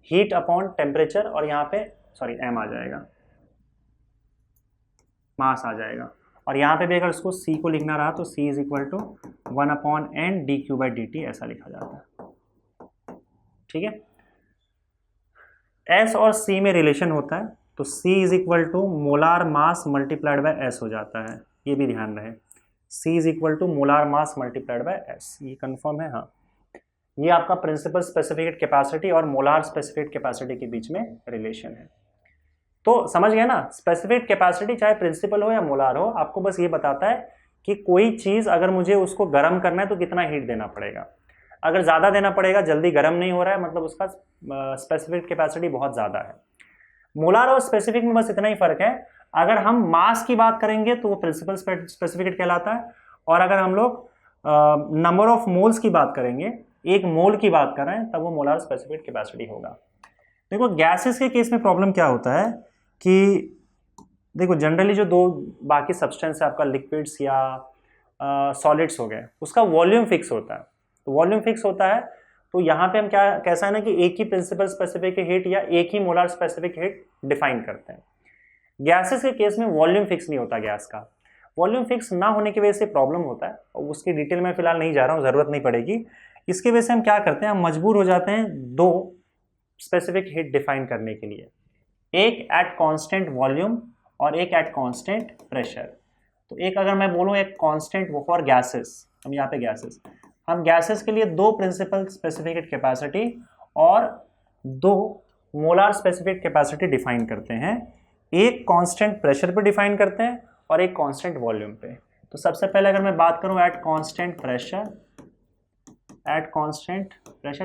हीट अपॉन टेम्परेचर, और यहाँ पे सॉरी m आ जाएगा, मास आ जाएगा। और यहाँ पे भी अगर उसको c को लिखना रहा तो c is equal to 1/n dq/dt ऐसा लिखा जाता है। ठीक है, s और c में रिलेशन होता है तो c is equal to molar mass multiplied by s हो जाता है, ये भी ध्यान रहे, c is equal to molar mass multiplied by s, ये कंफर्म है। हाँ, ये आपका प्रिंसिपल स्पेसिफिक कैपेसिटी और मोलार स्पेसिफिक कैपेसिटी के बीच में रिलेशन है। तो समझ गए ना, स्पेसिफिक कैपेसिटी चाहे प्रिंसिपल हो या मोलार हो, आपको बस ये बताता है कि कोई चीज़ अगर मुझे उसको गर्म करना है तो कितना हीट देना पड़ेगा। अगर ज़्यादा देना पड़ेगा, जल्दी गर्म नहीं हो रहा है, मतलब उसका स्पेसिफिक कैपेसिटी बहुत ज़्यादा है। मोलार और स्पेसिफिक में बस इतना ही फर्क है, अगर हम मास की बात करेंगे तो वो प्रिंसिपल स्पेसिफिक कहलाता है, और अगर हम लोग नंबर ऑफ मोल्स की बात करेंगे, एक मोल की बात कर रहे हैं, तब वो मोलार स्पेसिफिक कैपेसिटी होगा। देखो गैसेस के केस में प्रॉब्लम क्या होता है कि देखो जनरली जो दो बाकी सब्सटेंस है आपका, लिक्विड्स या सॉलिड्स हो गए, उसका वॉल्यूम फिक्स होता है। तो वॉल्यूम फिक्स होता है तो यहाँ पे हम क्या कैसा है ना कि एक ही प्रिंसिपल स्पेसिफिक हीट या एक ही मोलार स्पेसिफिक हीट डिफाइन करते हैं। गैसेस के केस में वॉल्यूम फिक्स नहीं होता, गैस का वॉल्यूम फिक्स ना होने की वजह से प्रॉब्लम होता है, और उसकी डिटेल में फिलहाल नहीं जा रहा हूँ, ज़रूरत नहीं पड़ेगी। इसकी वजह से हम क्या करते हैं, हम मजबूर हो जाते हैं दो स्पेसिफिक हीट डिफाइन करने के लिए, एक एट कांस्टेंट वॉल्यूम और एक एट कांस्टेंट प्रेशर। तो एक अगर मैं बोलूँ एक कांस्टेंट फॉर गैसेस, हम यहाँ पे गैसेस, हम गैसेस के लिए दो प्रिंसिपल स्पेसिफिक कैपेसिटी और दो मोलार स्पेसिफिक कैपेसिटी डिफाइन करते हैं, एक कांस्टेंट प्रेशर पे डिफाइन करते हैं और एक कांस्टेंट वॉल्यूम पे। तो सबसे पहले अगर मैं बात करूँ एट कांस्टेंट प्रेशर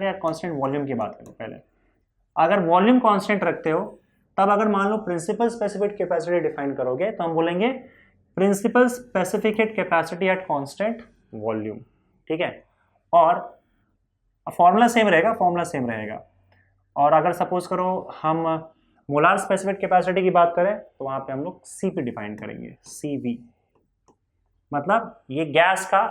या कांस्टेंट वॉल्यूम की बात करें, पहले अगर वॉल्यूम कांस्टेंट रखते हो तब अगर मान लो प्रिंसिपल स्पेसिफिक कैपेसिटी डिफाइन करोगे तो हम बोलेंगे principal specific capacity at constant volume. ठीक है, और फॉर्मूला सेम रहेगा। और अगर सपोज करो हम मोलार स्पेसिफिक कैपेसिटी की बात करें तो वहां पे हम लोग सी पे डिफाइन करेंगे, CV, मतलब ये गैस का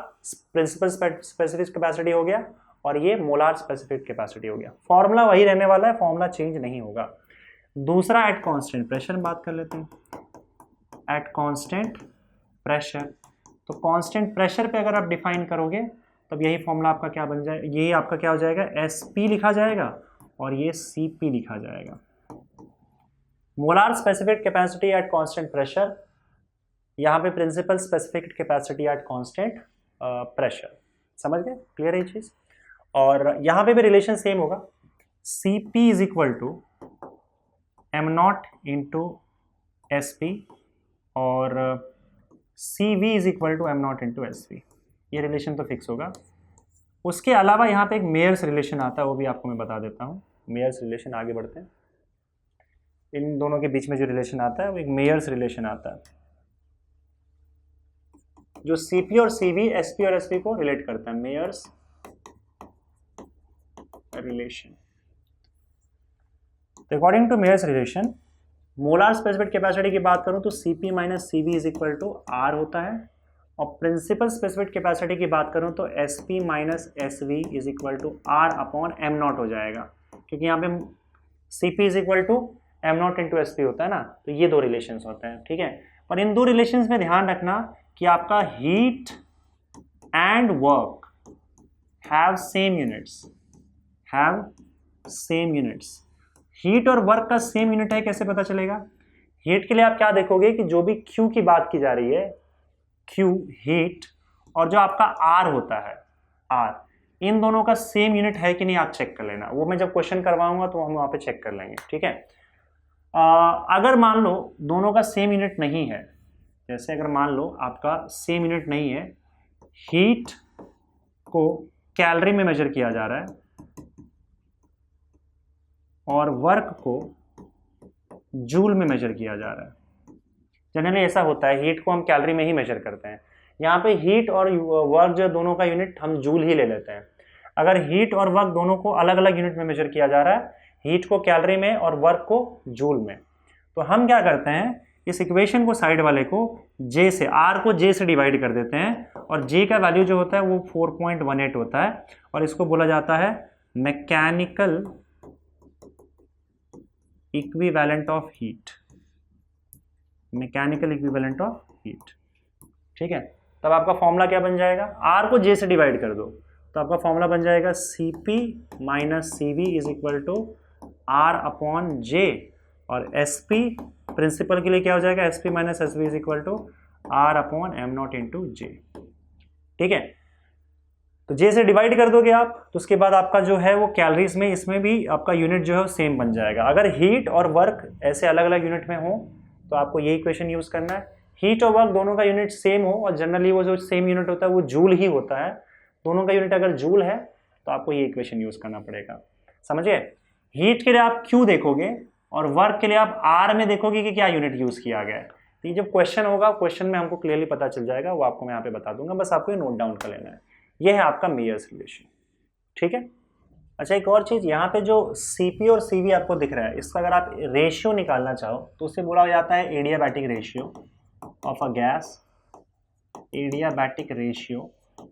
प्रिंसिपल स्पेसिफिक कैपेसिटी हो गया और ये मोलार स्पेसिफिक कैपेसिटी हो गया। फॉर्मूला वही रहने वाला है, फॉर्मूला चेंज नहीं होगा। दूसरा एट कांस्टेंट प्रेशर बात कर लेते हैं, एट कांस्टेंट प्रेशर। तो कांस्टेंट प्रेशर पे अगर आप डिफाइन करोगे तब यही फॉर्मूला आपका क्या बन जाएगा, यही आपका क्या हो जाएगा, SP लिखा जाएगा और ये CP लिखा जाएगा। Molar specific capacity at constant pressure, यहाँ पे principal specific capacity at constant pressure. समझ गए, क्लियर है ये चीज। और यहाँ पे भी रिलेशन सेम होगा, CP is equal to m0 into SP और CV is equal to m0 into SP, ये रिलेशन तो फिक्स होगा। उसके अलावा यहाँ पे एक मेयर्स रिलेशन आता है, वो भी आपको मैं बता देता हूँ। मेयर्स रिलेशन, आगे बढ़ते हैं, इन दोनों के बीच में जो रिलेशन आता है वो एक मेयर्स रिलेशन आता है, जो CP और CV, SP और SP को रिलेट करता है, Mayer's relation. According to Mayer's relation, molar specific capacity की बात करूं तो CP minus CV is equal to R होता है, और प्रिंसिपल स्पेसिफिक कैपेसिटी की बात करूं तो SP minus SV is equal to R upon m0 हो जाएगा, क्योंकि यहाँ पे CP is equal to m0 into SP होता है ना, तो ये दो रिलेशंस होते हैं। ठीक है, पर इन दो रिलेशंस में ध्यान रखना कि आपका heat and work have same units. Heat और वर्क का सेम यूनिट है, कैसे पता चलेगा? हीट के लिए आप क्या देखोगे कि जो भी Q की बात की जा रही है, Q हीट, और जो आपका R होता है R, इन दोनों का सेम यूनिट है कि नहीं आप चेक कर लेना, वो मैं जब क्वेश्चन करवाऊंगा तो हम वहां पे चेक कर लेंगे। ठीक है, अगर मान लो दोनों का सेम यूनिट नहीं है, जैसे अगर मान लो आपका सेम यूनिट नहीं है, हीट को कैलोरी में मेजर किया जा रहा है और वर्क को जूल में मेजर किया जा रहा है। जनरली ऐसा होता है, हीट को हम कैलोरी में ही मेजर करते हैं, यहाँ पे हीट और वर्क जो दोनों का यूनिट हम जूल ही ले लेते हैं। अगर हीट और वर्क दोनों को अलग अलग यूनिट में मेजर किया जा रहा है, हीट को कैलोरी में और वर्क को जूल में, तो हम क्या करते हैं, इस इक्वेशन को साइड वाले को जे से, आर को जे से डिवाइड कर देते हैं और जे का वैल्यू जो होता है वो 4.18 होता है और इसको बोला जाता है mechanical equivalent of heat, mechanical equivalent of heat. ठीक है, तब आपका फॉर्मूला क्या बन जाएगा, आर को जे से डिवाइड कर दो तो आपका फॉर्मूला बन जाएगा Cp minus Cv is equal to R upon J, और Sp प्रिंसिपल के लिए क्या हो जाएगा, Sp minus Sv is equal to R upon M naught into J. ठीक है, तो जे से डिवाइड कर दोगे आप तो उसके बाद आपका जो है वो कैलोरीज में, इसमें भी आपका यूनिट जो है वो सेम बन जाएगा। अगर हीट और वर्क ऐसे अलग अलग यूनिट में हो तो आपको यही इक्वेशन यूज करना है। हीट और वर्क दोनों का यूनिट सेम हो, और जनरली वो जो सेम यूनिट होता है वो जूल ही होता है, दोनों का यूनिट अगर जूल है तो आपको ये इक्वेशन यूज करना पड़ेगा। समझिए, हीट के लिए आप क्यू देखोगे और वर्क के लिए आप आर में देखोगे कि क्या यूनिट यूज किया गया है। तो ये जब क्वेश्चन होगा, क्वेश्चन में हमको क्लियरली पता चल जाएगा, वो आपको मैं यहाँ पे बता दूंगा, बस आपको ये नोट डाउन कर लेना है। ये है आपका मेयर्स रिलेशन। ठीक है, अच्छा एक और चीज, यहाँ पे जो Cp और Cv आपको दिख रहा है, इसका अगर आप रेशियो निकालना चाहो तो उसे बोला जाता है adiabatic ratio of a gas, adiabatic ratio,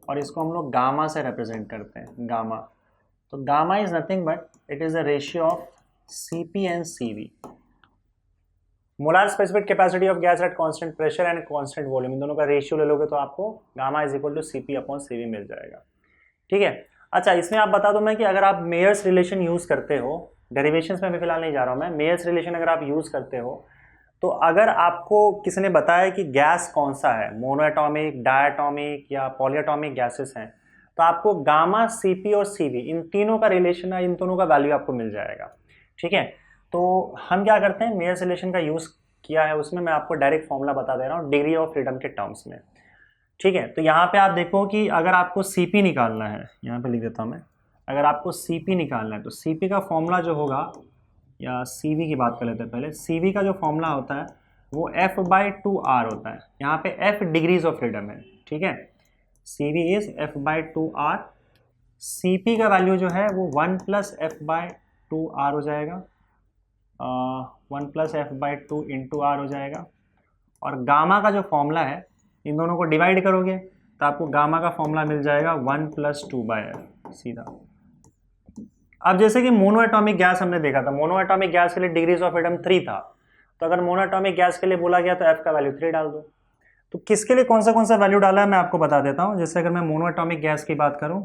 और इसको हम लोग गामा से रिप्रेजेंट करते हैं, गामा। तो gamma is nothing but it is a ratio of Cp and Cv, molar specific capacity of gas at constant pressure and constant volume, इन दोनों का रेशियो ले लोगे तो आपको gamma is equal to Cp upon Cv मिल जाएगा। ठीक है, अच्छा इसमें आप बता दो मैं कि अगर आप मेयर्स रिलेशन यूज करते हो, डेरिवेशंस में भी फिलहाल नहीं जा रहा हूं मैं, मेयर्स रिलेशन अगर आप यूज करते हो तो अगर आपको किसी ने बताया कि गैस कौन सा है, मोनोएटॉमिक, डायटॉमिक या पॉलीएटॉमिक गैसेस हैं, तो आपको गामा, Cp और Cv इन तीनों का रिलेशन है, इन दोनों का वैल्यू आपको मिल जाएगा। ठीक है, तो हम क्या करते हैं, मेयर्स रिलेशन का यूज किया है, उसमें मैं आपको डायरेक्ट फॉर्मूला बता दे रहा हूँ डिग्री ऑफ फ्रीडम के टर्म्स में। ठीक है, तो यहाँ पे आप देखो कि अगर आपको Cp निकालना है, यहाँ पे लिख देता हूँ मैं, अगर आपको Cp निकालना है तो Cp का फॉर्मूला जो होगा, या Cv की बात कर लेते हैं पहले, Cv का जो फॉर्मूला होता है वो F/2R होता है। यहाँ पे F डिग्रीज ऑफ फ्रीडम है। ठीक है, Cv इज F/2R, Cp का वैल्यू जो है वो 1 + F/2R हो जाएगा, 1 + F/2 इंटू R हो जाएगा, और गामा का जो फॉर्मूला है, इन दोनों को डिवाइड करोगे तो आपको गामा का फॉर्मूला मिल जाएगा 1 + 2/F सीधा। अब जैसे कि मोनोएटॉमिक गैस हमने देखा था, मोनोएटॉमिक गैस के लिए डिग्रीज ऑफ फ्रीडम 3 था, तो अगर मोनोएटॉमिक गैस के लिए बोला गया तो F का वैल्यू 3 डाल दो। तो किसके लिए कौन सा वैल्यू डाला है मैं आपको बता देता हूं। जैसे अगर मैं मोनोएटॉमिक गैस की बात करूं,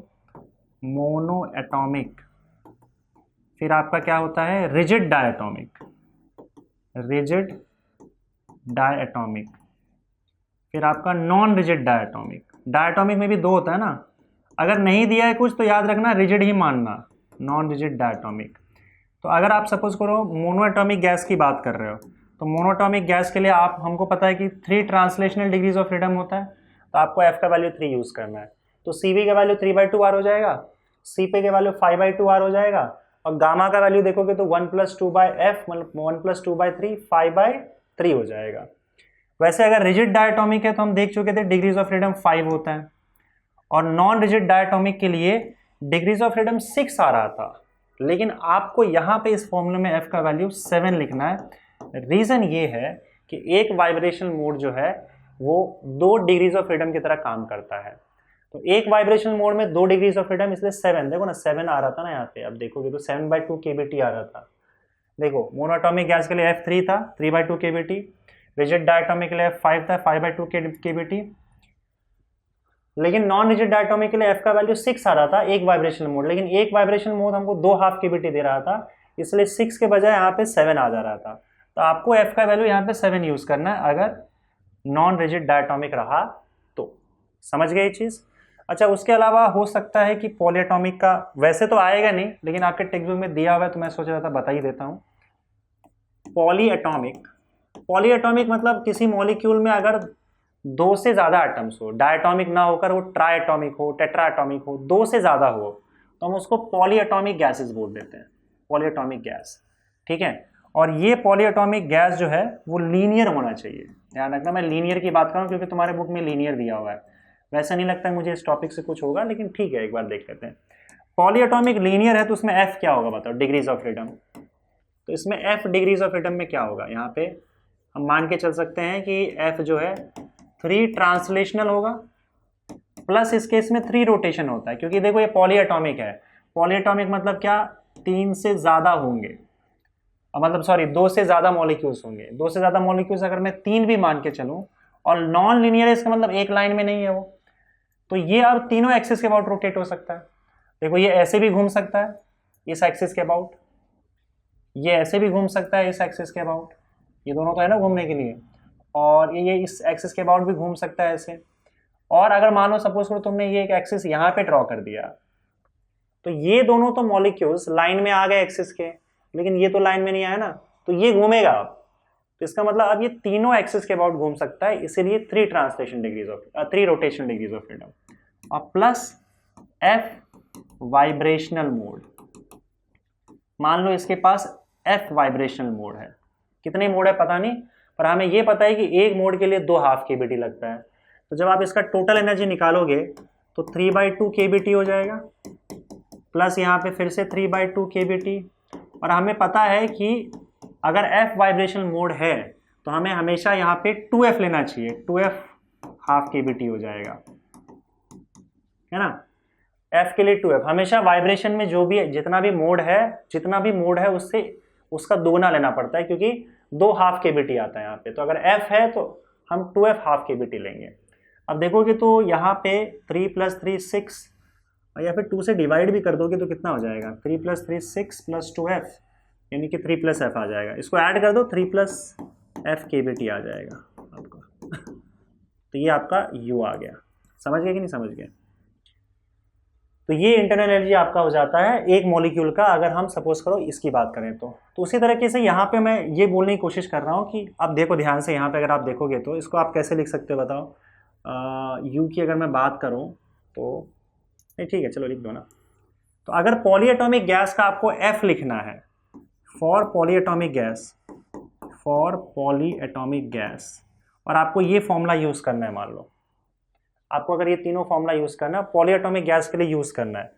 मोनोएटॉमिक, फिर आपका क्या होता है रिजिड डायटॉमिक, रिजिड डायटॉमिक, फिर आपका नॉन रिजिड डायटॉमिक। डायटॉमिक में भी 2 होता है ना, अगर नहीं दिया है कुछ तो याद रखना रिजिड ही मानना, नॉन रिजिड डायटॉमिक। तो अगर आप सपोज करो मोनोएटॉमिक गैस की बात कर रहे हो, तो मोनोएटॉमिक गैस के लिए आप, हमको पता है कि 3 ट्रांसलेशनल डिग्रीज ऑफ फ्रीडम होता है, तो आपको F का वैल्यू 3 यूज करना है। तो Cv का वैल्यू 3/2R हो जाएगा, Cp का वैल्यू 5/2R हो जाएगा, और गामा का वैल्यू देखोगे तो 1 + 2/F, मतलब 1 + 2/3, 5/3 हो जाएगा। वैसे अगर रिजिड डायटॉमिक है तो हम देख चुके थे डिग्रीज ऑफ फ्रीडम 5 होता है, और नॉन रिजिड डायटॉमिक के लिए डिग्रीज ऑफ फ्रीडम 6 आ रहा था, लेकिन आपको यहाँ पे इस फॉर्मूले में F का वैल्यू 7 लिखना है। रीजन ये है कि एक वाइब्रेशन मोड जो है वो 2 डिग्रीज ऑफ फ्रीडम की तरह काम करता है, तो एक वाइब्रेशन मोड में 2 डिग्रीज ऑफ फ्रीडम, इसलिए 7, देखो ना 7 आ रहा था ना यहाँ पे, अब देखोगे तो 7/2 kBt आ रहा था। देखो मोनोएटॉमिक गैस के लिए F3 था, 3/2 kBt, रिजिड डायटॉमिक के लिए F5 था, 5/2 kBt, लेकिन नॉन रिजिड डायटॉमिक के लिए F का वैल्यू 6 आ रहा था एक वाइब्रेशन मोड, लेकिन एक वाइब्रेशन मोड हमको 2.5 kBt दे रहा था, इसलिए 6 के बजाय यहाँ पे 7 आ जा रहा था। तो आपको F का वैल्यू यहाँ पे 7 यूज करना है अगर नॉन रिजिड डायटॉमिक रहा तो। समझ गए ये चीज? अच्छा, उसके अलावा हो सकता है कि पॉलीएटॉमिक का, वैसे तो आएगा नहीं लेकिन आपके टेक्स्ट बुक में दिया हुआ है तो मैं सोच रहा था बता ही देता हूँ। पॉलीएटॉमिक, पॉलीएटॉमिक मतलब किसी मॉलिक्यूल में अगर 2 से ज्यादा एटम्स हो, डायटॉमिक ना होकर वो ट्राइएटॉमिक हो, टेट्राएटॉमिक हो, 2 से ज्यादा हो, तो हम उसको पॉलीएटॉमिक गैसेस बोल देते हैं, पॉलीएटॉमिक गैस। ठीक है, और ये पॉलीएटॉमिक गैस जो है वो लीनियर होना चाहिए। ध्यान रखना मैं लीनियर की बात कर रहा हूँ क्योंकि तुम्हारे बुक में लीनियर दिया हुआ है, वैसा नहीं लगता है मुझे इस टॉपिक से कुछ होगा, लेकिन ठीक है एक बार देख लेते हैं। पॉलीएटॉमिक लीनियर है तो उसमें F क्या होगा बताओ, डिग्रीज ऑफ फ्रीडम। तो इसमें F डिग्रीज ऑफ फ्रीडम में क्या होगा, यहाँ पे हम मान के चल सकते हैं कि F जो है 3 ट्रांसलेशनल होगा, प्लस इस केस में 3 रोटेशन होता है, क्योंकि देखो ये पॉलीएटॉमिक है। पॉलीएटॉमिक मतलब क्या, 3 से ज़्यादा होंगे, मतलब सॉरी 2 से ज़्यादा मॉलिक्यूल्स होंगे। 2 से ज़्यादा मॉलिक्यूल्स अगर मैं 3 भी मान के चलूँ, और नॉन लीनियर है, इसका मतलब एक लाइन में नहीं है वो, तो ये अब तीनों एक्सिस के अबाउट रोटेट हो सकता है। देखो ये ऐसे भी घूम सकता है इस एक्सिस के अबाउट, ये ऐसे भी घूम सकता है इस एक्सिस के अबाउट, ये दोनों तो है ना घूमने के लिए, और ये इस एक्सिस के अबाउट भी घूम सकता है ऐसे। और अगर मान लो सपोज करो तुमने ये एक एक्सिस यहाँ पे ड्रॉ कर दिया, तो ये दोनों तो मॉलिक्यूल्स लाइन में आ गए एक्सिस के, लेकिन ये तो लाइन में नहीं आया ना, तो ये घूमेगा अब। तो इसका मतलब अब ये तीनों एक्सिस के अबाउट घूम सकता है, इसीलिए 3 translation degrees of 3 rotation degrees of freedom. और प्लस F वाइब्रेशनल मोड, मान लो इसके पास F वाइब्रेशनल मोड है। कितने मोड है पता नहीं, पर हमें ये पता है कि एक मोड के लिए 2 हाफ केबीटी लगता है। तो जब आप इसका टोटल एनर्जी निकालोगे तो 3/2 केबीटी हो जाएगा, प्लस यहाँ पे फिर से 3/2 केबीटी। और हमें पता है कि अगर F वाइब्रेशनल मोड है तो हमें हमेशा यहाँ पे 2F लेना चाहिए, 2F हाफ केबीटी हो जाएगा, है ना। F के लिए 2F, हमेशा वाइब्रेशन में जो भी जितना भी मोड है उससे उसका दोगुना लेना पड़ता है, क्योंकि 2 हाफ केबीटी आता है यहाँ पे। तो अगर F है तो हम 2F हाफ केबीटी लेंगे। अब देखोगे तो यहाँ पे 3 + 3 6, या फिर 2 से डिवाइड भी कर दोगे तो कितना हो जाएगा, 3 + 3 6 + 2F, यानी कि 3 + F आ जाएगा। इसको ऐड कर दो, 3 + F केबीटी आ जाएगा आपका। तो ये आपका U आ गया। समझ गए कि नहीं समझ गए। तो ये इंटरनल एनर्जी आपका हो जाता है एक मॉलिक्यूल का, अगर हम सपोज करो इसकी बात करें तो उसी तरीके से यहाँ पे मैं ये बोलने की कोशिश कर रहा हूँ कि अब देखो ध्यान से, यहाँ पे अगर आप देखोगे तो इसको आप कैसे लिख सकते हो बताओ। U की अगर मैं बात करूँ तो नहीं, ठीक है चलो लिख दो ना। तो अगर पॉलीएटॉमिक गैस का आपको F लिखना है, फॉर पॉलीएटॉमिक गैस, और आपको ये फॉर्मूला यूज़ करना है, मान लो आपको अगर ये तीनों फॉर्मूला यूज़ करना है पॉलीएटॉमिक गैस के लिए यूज़ करना है,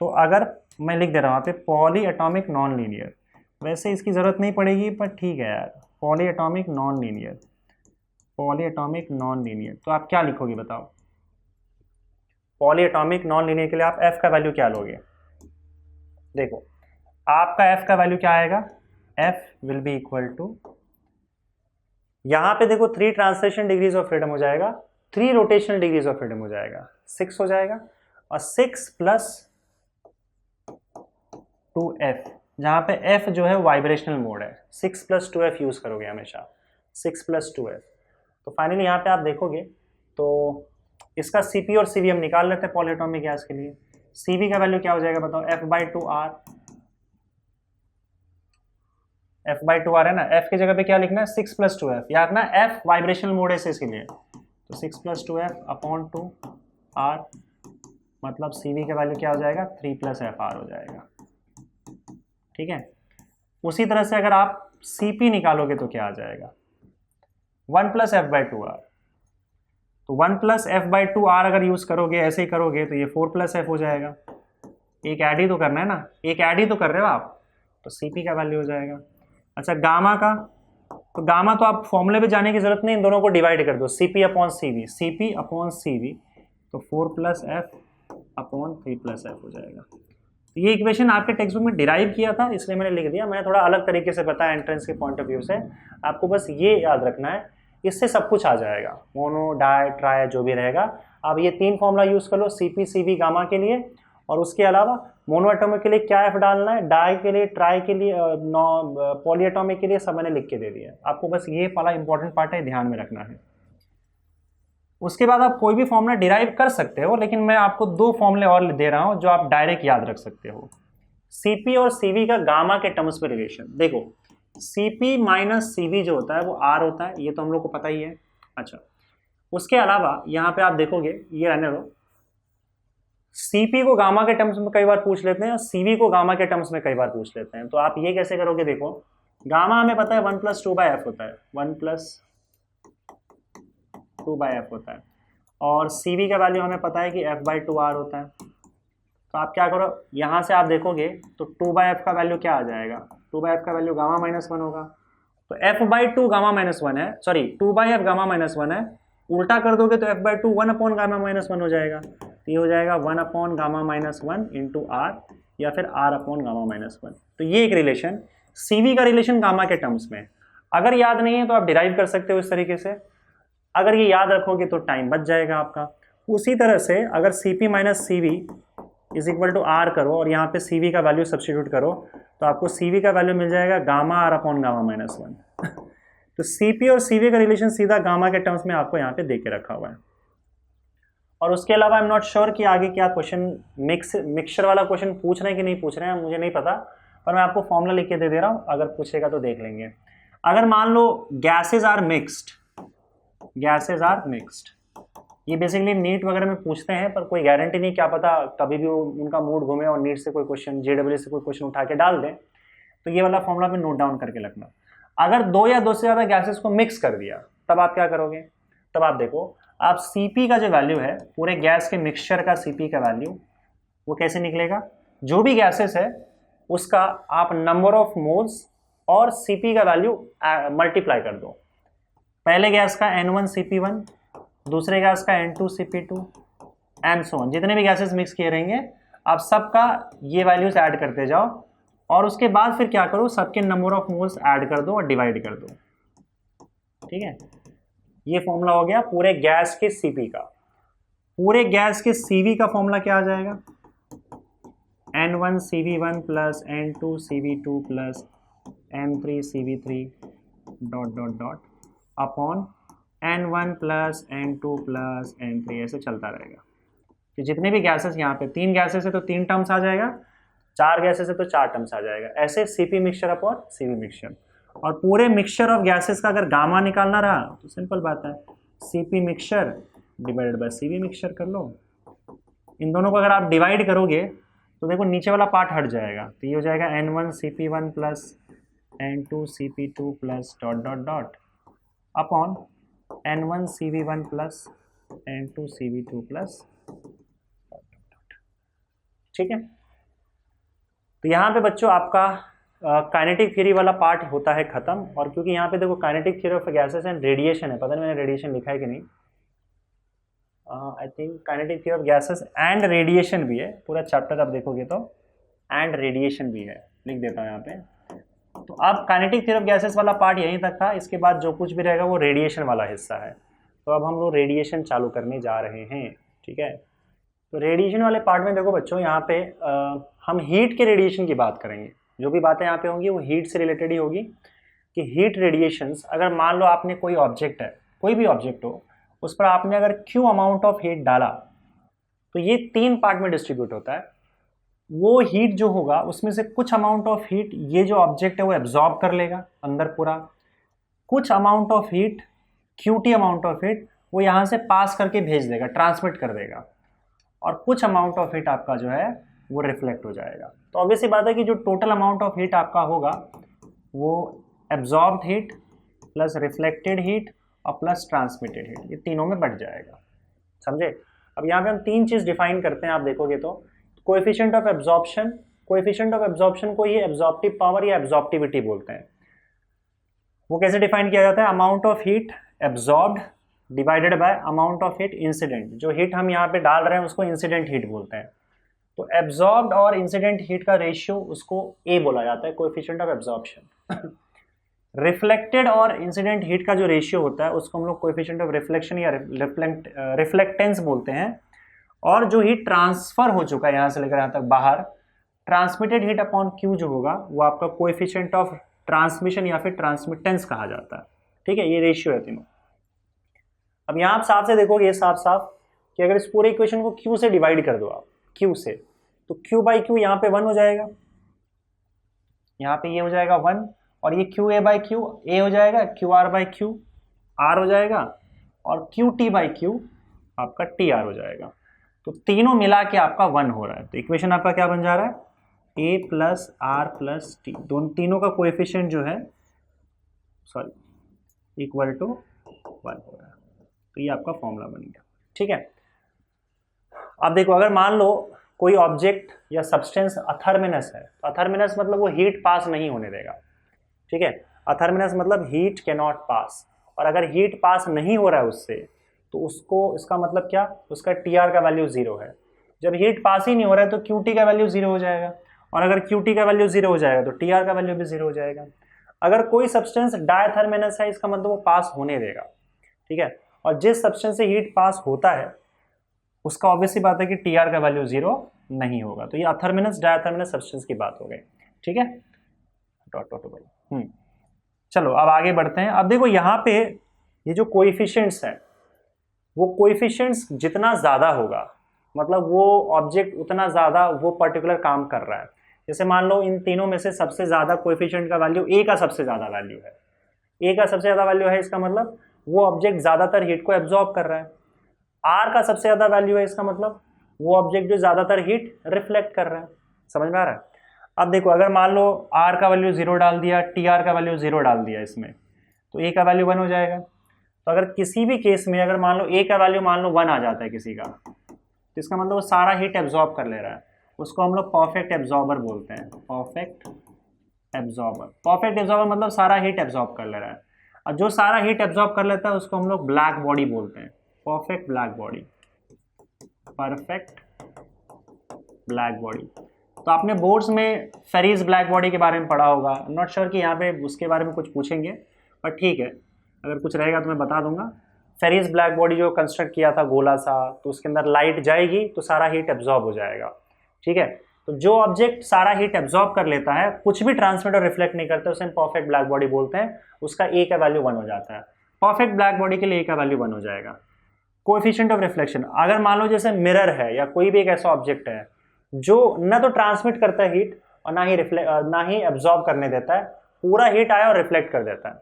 तो अगर मैं लिख दे रहा हूँ यहाँ पे पॉलीएटॉमिक नॉन लीनियर, वैसे इसकी ज़रूरत नहीं पड़ेगी पर ठीक है यार, पॉलीएटॉमिक नॉन लीनियर, तो आप क्या लिखोगे बताओ। पॉलीएटॉमिक नॉन लीनियर के लिए आप F का वैल्यू क्या लोगे, देखो आपका F का वैल्यू क्या आएगा, F will be equal to, यहाँ पे देखो 3 ट्रांसलेशन डिग्रीज ऑफ फ्रीडम हो जाएगा, 3 रोटेशनल डिग्रीज ऑफ फ्रीडम हो जाएगा, 6 हो जाएगा, और 6 + 2F, जहाँ पे F जो है वाइब्रेशनल मोड है, 6 + 2F यूज़ करोगे हमेशा, 6 + 2F। तो फाइनली यहाँ पे आप देखोगे तो इसका Cp और Cv हम निकाल लेते हैं पॉलीएटॉमिक गैस के लिए। Cv का वैल्यू क्या हो जाएगा बताओ, F/2R, F/2R है ना, F की जगह पे क्या लिखना है, 6 + 2F, याद रखना F वाइब्रेशनल मोड है इसके लिए, तो 6 + 2F/2R, मतलब Cv का वैल्यू क्या हो जाएगा, 3 + Fr हो जाएगा, ठीक है। उसी तरह से अगर आप Cp निकालोगे तो क्या आ जाएगा, 1 + F/2R, तो 1 + F/2R अगर यूज़ करोगे, ऐसे ही करोगे तो ये 4 + F हो जाएगा। एक ऐड ही तो करना है ना, एक ऐड ही तो कर रहे हो आप, तो Cp का वैल्यू हो जाएगा। अच्छा गामा का, तो गामा तो आप फॉर्मूले पे जाने की जरूरत नहीं, इन दोनों को डिवाइड कर दो, Cp/Cv, तो 4 + F/3 + F हो जाएगा। तो ये इक्वेशन आपके टेक्स्ट बुक में डिराइव किया था, इसलिए मैंने लिख दिया, मैंने थोड़ा अलग तरीके से बताया एंट्रेंस के पॉइंट ऑफ व्यू से। आपको बस ये याद रखना है, इससे सब कुछ आ जाएगा, मोनो डाई ट्राई जो भी रहेगा। आप ये 3 फॉर्मूला यूज़ कर लो, Cp Cv गामा के लिए, और उसके अलावा मोनो एटॉमिक के लिए क्या F डालना है, डाई के लिए, ट्राई के लिए, पॉलीएटॉमिक के लिए, सब मैंने लिख के दे दिया। आपको बस ये वाला इंपॉर्टेंट पार्ट है, ध्यान में रखना है। उसके बाद आप कोई भी फॉर्मूला डिराइव कर सकते हो, लेकिन मैं आपको 2 फॉर्मूले और दे रहा हूं जो आप डायरेक्ट याद रख सकते हो। Cp और Cv का गामा के टर्म्स में रिलेशन देखो, Cp - Cv जो होता है वो R होता है, ये तो हम लोग को पता ही है। अच्छा उसके अलावा यहाँ पे आप देखोगे, ये रहने दो, Cp को गामा के टर्म्स में कई बार पूछ लेते हैं और Cv को गामा के टर्म्स में कई बार पूछ लेते हैं। तो आप ये कैसे करोगे, देखो गामा हमें पता है 1 + 2/F होता है, 1 + 2/F होता है, और Cv का वैल्यू हमें पता है कि F/2R होता है। तो आप क्या करो, यहाँ से आप देखोगे तो 2/F का वैल्यू क्या आ जाएगा, 2/F का वैल्यू गामा -1 होगा, तो f/2 गामा माइनस 1 है, सॉरी 2/f गामा माइनस 1 है, उल्टा कर दोगे तो f/2 1 गामा माइनस 1 हो जाएगा, तो ये हो जाएगा 1 गामा माइनस 1 इंटू आर या फिर r गामा माइनस 1। तो ये एक रिलेशन, CV का रिलेशन गामा के टर्म्स में। अगर याद नहीं है तो आप डिराइव कर सकते हो इस तरीके से, अगर ये याद रखोगे तो टाइम बच जाएगा आपका। उसी तरह से अगर CP minus CV is equal to R करो और यहाँ पे CV का वैल्यू सब्स्टिट्यूट करो तो आपको CV का वैल्यू मिल जाएगा gamma r upon gamma minus 1। तो CP और CV का रिलेशन सीधा गामा के टर्म्स में आपको यहाँ पे दे के रखा हुआ है। और उसके अलावा आई एम नॉट श्योर कि आगे क्या क्वेश्चन मिक्सचर वाला क्वेश्चन पूछ रहे हैं कि नहीं पूछ रहे हैं, मुझे नहीं पता, पर मैं आपको फॉर्मूला लिख के दे रहा हूँ, अगर पूछेगा तो देख लेंगे। अगर मान लो gases are mixed, gases are mixed, ये बेसिकली नीट वगैरह में पूछते हैं, पर कोई गारंटी नहीं, क्या पता कभी भी उनका मूड घूमे और नीट से कोई क्वेश्चन, JEE से कोई क्वेश्चन उठा के डाल दें, तो ये वाला फॉर्मूला पे नोट डाउन करके रखना। अगर 2 या 2 से ज़्यादा गैसेस को मिक्स कर दिया तब आप क्या करोगे, तब आप देखो आप CP का जो वैल्यू है पूरे गैस के मिक्सचर का, CP का वैल्यू वो कैसे निकलेगा, जो भी गैसेस है उसका आप नंबर ऑफ मोल्स और CP का वैल्यू मल्टीप्लाई कर दो। पहले गैस का N1CP1, दूसरे गैस का N2CP2 एंड सो ऑन, जितने भी गैसेस मिक्स किए रहेंगे आप सबका ये वैल्यूज ऐड करते जाओ और उसके बाद फिर क्या करो, सबके नंबर ऑफ मोल्स ऐड कर दो और डिवाइड कर दो। ठीक है, ये फॉर्मूला हो गया पूरे गैस के CP का। पूरे गैस के CV का फॉर्मूला क्या आ जाएगा, N1CV1 plus N2CV2 plus N3CV3 dot dot dot upon N1 plus N2 plus N3, ऐसे चलता रहेगा। कि जितने भी गैसेस यहाँ पे, 3 गैसेस है तो 3 टर्म्स आ जाएगा, 4 गैसेस है तो 4 टर्म्स आ जाएगा, ऐसे CP mixture upon CV mixture. और पूरे मिक्सचर ऑफ गैसेस का अगर गामा निकालना रहा तो सिंपल बात है, CP mixture divided by CV mixture कर लो। इन दोनों को अगर आप डिवाइड करोगे तो देखो नीचे वाला पार्ट हट जाएगा, तो ये हो जाएगा N1CP1 plus N2CP2 plus dot dot dot upon N1CV1 plus N2CV2 plus, ठीक है। तो यहाँ पे बच्चों आपका काइनेटिक थ्योरी वाला पार्ट होता है खत्म। और क्योंकि यहाँ पे देखो kinetic theory of gases and radiation है, पता नहीं मैंने रेडिएशन लिखा है कि नहीं, I think kinetic theory of gases and radiation भी है, पूरा चैप्टर आप देखोगे तो एंड रेडिएशन भी है, लिख देता हूँ यहाँ पे। तो अब काइनेटिक थ्योरी ऑफ गैसेस वाला पार्ट यहीं तक था, इसके बाद जो कुछ भी रहेगा वो रेडिएशन वाला हिस्सा है। तो अब हम लोग रेडिएशन चालू करने जा रहे हैं, ठीक है। तो रेडिएशन वाले पार्ट में देखो बच्चों, यहाँ पे हम हीट के रेडिएशन की बात करेंगे। जो भी बातें यहाँ पे होंगी वो हीट से रिलेटेड ही होगी कि हीट रेडिएशंस, अगर मान लो आपने कोई ऑब्जेक्ट है, कोई भी ऑब्जेक्ट हो, उस पर आपने अगर Q अमाउंट ऑफ हीट डाला तो ये 3 पार्ट में डिस्ट्रीब्यूट होता है। वो हीट जो होगा उसमें से कुछ अमाउंट ऑफ हीट ये जो ऑब्जेक्ट है वो एब्जॉर्ब कर लेगा अंदर पूरा, कुछ amount of heat QT amount of heat वो यहाँ से पास करके भेज देगा, ट्रांसमिट कर देगा, और कुछ अमाउंट ऑफ हीट आपका जो है वो रिफ्लेक्ट हो जाएगा। तो ऑब्वियसली बात है कि जो टोटल अमाउंट ऑफ हीट आपका होगा वो absorbed heat plus reflected heat और प्लस ट्रांसमिटेड हीट, ये तीनों में बढ़ जाएगा, समझे। अब यहाँ पे हम 3 चीज़ डिफाइन करते हैं, आप देखोगे तो coefficient of absorption, coefficient of absorption को ये एब्जॉर्प्टिव पावर या एब्जॉर्प्टिविटी बोलते हैं। वो कैसे डिफाइन किया जाता है, amount of heat absorbed divided by amount of heat incident. जो हीट हम यहाँ पे डाल रहे हैं उसको इंसिडेंट हीट बोलते हैं। तो एब्जॉर्ब्ड और इंसिडेंट हीट का रेशियो उसको A बोला जाता है, कोएफिशिएंट ऑफ एब्जॉर्प्शन। रिफ्लेक्टेड और इंसिडेंट हीट का जो रेशियो होता है उसको हम लोग कोएफिशिएंट ऑफ रिफ्लेक्शन या रिफ्लेक्टेंस बोलते हैं। और जो हीट ट्रांसफर हो चुका है यहाँ से लेकर यहाँ तक बाहर, ट्रांसमिटेड हीट अपॉन Q जो होगा वो आपका कोएफिशिएंट ऑफ ट्रांसमिशन या फिर ट्रांसमिटेंस कहा जाता है, ठीक है। ये रेशियो है तीनों। अब यहाँ आप साफ से देखोगे, साफ साफ कि अगर इस पूरे इक्वेशन को Q से डिवाइड कर दो आप, Q से, तो Q बाई Q यहाँ पे 1 हो जाएगा, यहाँ पे ये हो जाएगा 1, और ये QA बाई Q A हो जाएगा, QR बाई Q R हो जाएगा, और QT बाई Q आपका TR हो जाएगा। तो तीनों मिला के आपका 1 हो रहा है। तो इक्वेशन आपका क्या बन जा रहा है, A plus R plus T, दोनों तीनों का कोएफिशिएंट जो है इक्वल टू 1 हो रहा है। तो ये आपका फॉर्मूला बन गया, ठीक है। अब देखो, अगर मान लो कोई ऑब्जेक्ट या सब्सटेंस अथर्मिनस है, तो अथर्मिनस मतलब वो हीट पास नहीं होने देगा, ठीक है। अथर्मिनस मतलब हीट कैन नॉट पास, और अगर हीट पास नहीं हो रहा है उससे तो उसको, इसका मतलब क्या, उसका टी आर का वैल्यू 0 है। जब हीट पास ही नहीं हो रहा है तो क्यू टी का वैल्यू 0 हो जाएगा, और अगर क्यू टी का वैल्यू 0 हो जाएगा तो टी आर का वैल्यू भी 0 हो जाएगा। अगर कोई सब्सटेंस डायथर्मिनस है इसका मतलब वो पास होने देगा, ठीक है, और जिस सब्सटेंस से हीट पास होता है उसका ऑब्वियसली बात है कि टी आर का वैल्यू 0 नहीं होगा। तो ये अथर्मिनस डायथर्मिनस सब्सटेंस की बात हो गई, ठीक है। चलो अब आगे बढ़ते हैं। अब देखो यहाँ पे ये जो कोएफिशिएंट्स हैं, वो कोएफिशिएंट्स जितना ज़्यादा होगा मतलब वो ऑब्जेक्ट उतना ज़्यादा वो पर्टिकुलर काम कर रहा है। जैसे मान लो इन तीनों में से सबसे ज़्यादा कोएफिशिएंट का वैल्यू ए का सबसे ज़्यादा वैल्यू है, ए का सबसे ज़्यादा वैल्यू है, इसका मतलब वो ऑब्जेक्ट ज़्यादातर हीट को एब्जॉर्ब कर रहा है। आर का सबसे ज़्यादा वैल्यू है, इसका मतलब वो ऑब्जेक्ट जो ज़्यादातर हीट रिफ्लेक्ट कर रहा है। समझ में आ रहा है? अब देखो अगर मान लो आर का वैल्यू 0 डाल दिया, टी आर का वैल्यू 0 डाल दिया इसमें, तो ए का वैल्यू 1 हो जाएगा। तो अगर किसी भी केस में अगर मान लो ए का वैल्यू मान लो 1 आ जाता है किसी का, तो इसका मतलब वो सारा हीट एब्जॉर्ब कर ले रहा है, उसको हम लोग परफेक्ट एब्जॉर्बर बोलते हैं। परफेक्ट एब्जॉर्बर, परफेक्ट एब्जॉर्बर मतलब सारा हीट एब्जॉर्ब कर ले रहा है, और जो सारा हीट एब्जॉर्ब कर लेता है उसको हम लोग ब्लैक बॉडी बोलते हैं। Perfect black body, perfect black body. तो आपने बोर्ड्स में फेरिस ब्लैक बॉडी के बारे में पढ़ा होगा, आई एम नॉट श्योर कि यहाँ पे उसके बारे में कुछ पूछेंगे, पर ठीक है अगर कुछ रहेगा तो मैं बता दूंगा। फेरिस ब्लैक बॉडी जो कंस्ट्रक्ट किया था गोला सा, तो उसके अंदर लाइट जाएगी तो सारा हीट एब्जॉर्ब हो जाएगा, ठीक है। तो जो ऑब्जेक्ट सारा हीट एब्जॉर्ब कर लेता है, कुछ भी ट्रांसमिट और रिफ्लेक्ट नहीं करता, उसे हम परफेक्ट ब्लैक बॉडी बोलते हैं। उसका ए का वैल्यू 1 हो जाता है। परफेक्ट ब्लैक बॉडी के लिए ए का वैल्यू 1 हो जाएगा। कोएफिशिएंट ऑफ रिफ्लेक्शन, अगर मान लो जैसे मिरर है या कोई भी एक ऐसा ऑब्जेक्ट है जो ना तो ट्रांसमिट करता है हीट और ना ही एब्जॉर्ब करने देता है, पूरा हीट आया और रिफ्लेक्ट कर देता है,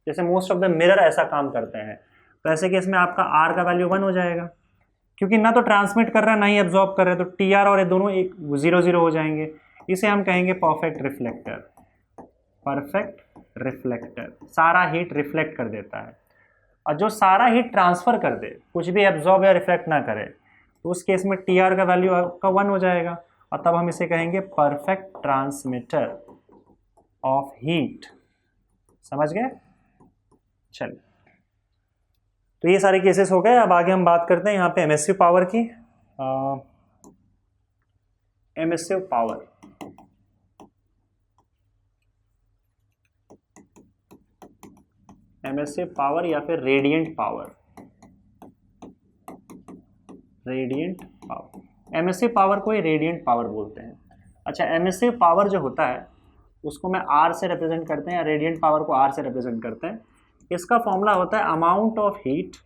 जैसे मोस्ट ऑफ द मिरर ऐसा काम करते हैं, तो ऐसे केस में आपका आर का वैल्यू 1 हो जाएगा, क्योंकि ना तो ट्रांसमिट कर रहा है ना ही एब्जॉर्ब कर रहा है, तो टी आर और ये दोनों एक 0-0 हो जाएंगे। इसे हम कहेंगे परफेक्ट रिफ्लेक्टर। परफेक्ट रिफ्लेक्टर सारा हीट रिफ्लेक्ट कर देता है, और जो सारा हीट ट्रांसफर कर दे, कुछ भी एब्जॉर्ब या रिफ्लेक्ट ना करे, तो उस केस में टी आर का वैल्यू आपका 1 हो जाएगा, और तब हम इसे कहेंगे परफेक्ट ट्रांसमिटर ऑफ हीट। समझ गए? चलिए, तो ये सारे केसेस हो गए। अब आगे हम बात करते हैं यहाँ पे एमिसिव पावर की। एमिसिव पावर, एमिसिव पावर या फिर radiant power. Radiant power, emissive power को ही रेडिएंट पावर बोलते हैं। अच्छा, एमिसिव पावर जो होता है उसको मैं आर से रिप्रेजेंट करते हैं, या रेडिएंट पावर को आर से रिप्रेजेंट करते हैं। इसका फॉर्मूला होता है अमाउंट ऑफ हीट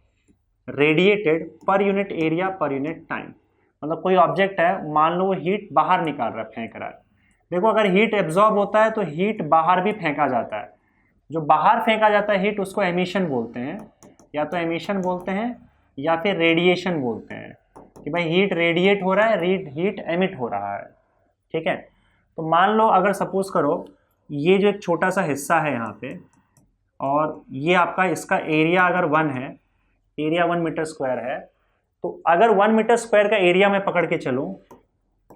रेडिएटेड पर unit area per unit time. मतलब कोई ऑब्जेक्ट है, मान लो वो हीट बाहर निकाल रहा है, फेंक रहा है। देखो अगर हीट एब्जॉर्ब होता है तो हीट बाहर भी फेंका जाता है, जो बाहर फेंका जाता है हीट उसको एमिशन बोलते हैं, या तो एमिशन बोलते हैं या फिर रेडिएशन बोलते हैं, कि भाई हीट रेडिएट हो रहा है, हीट एमिट हो रहा है, ठीक है। तो मान लो अगर सपोज करो ये जो एक छोटा सा हिस्सा है यहाँ पे, और ये आपका इसका एरिया अगर 1 है, एरिया 1 मीटर स्क्वायर है, तो अगर 1 मीटर स्क्वायर का एरिया मैं पकड़ के चलूँ,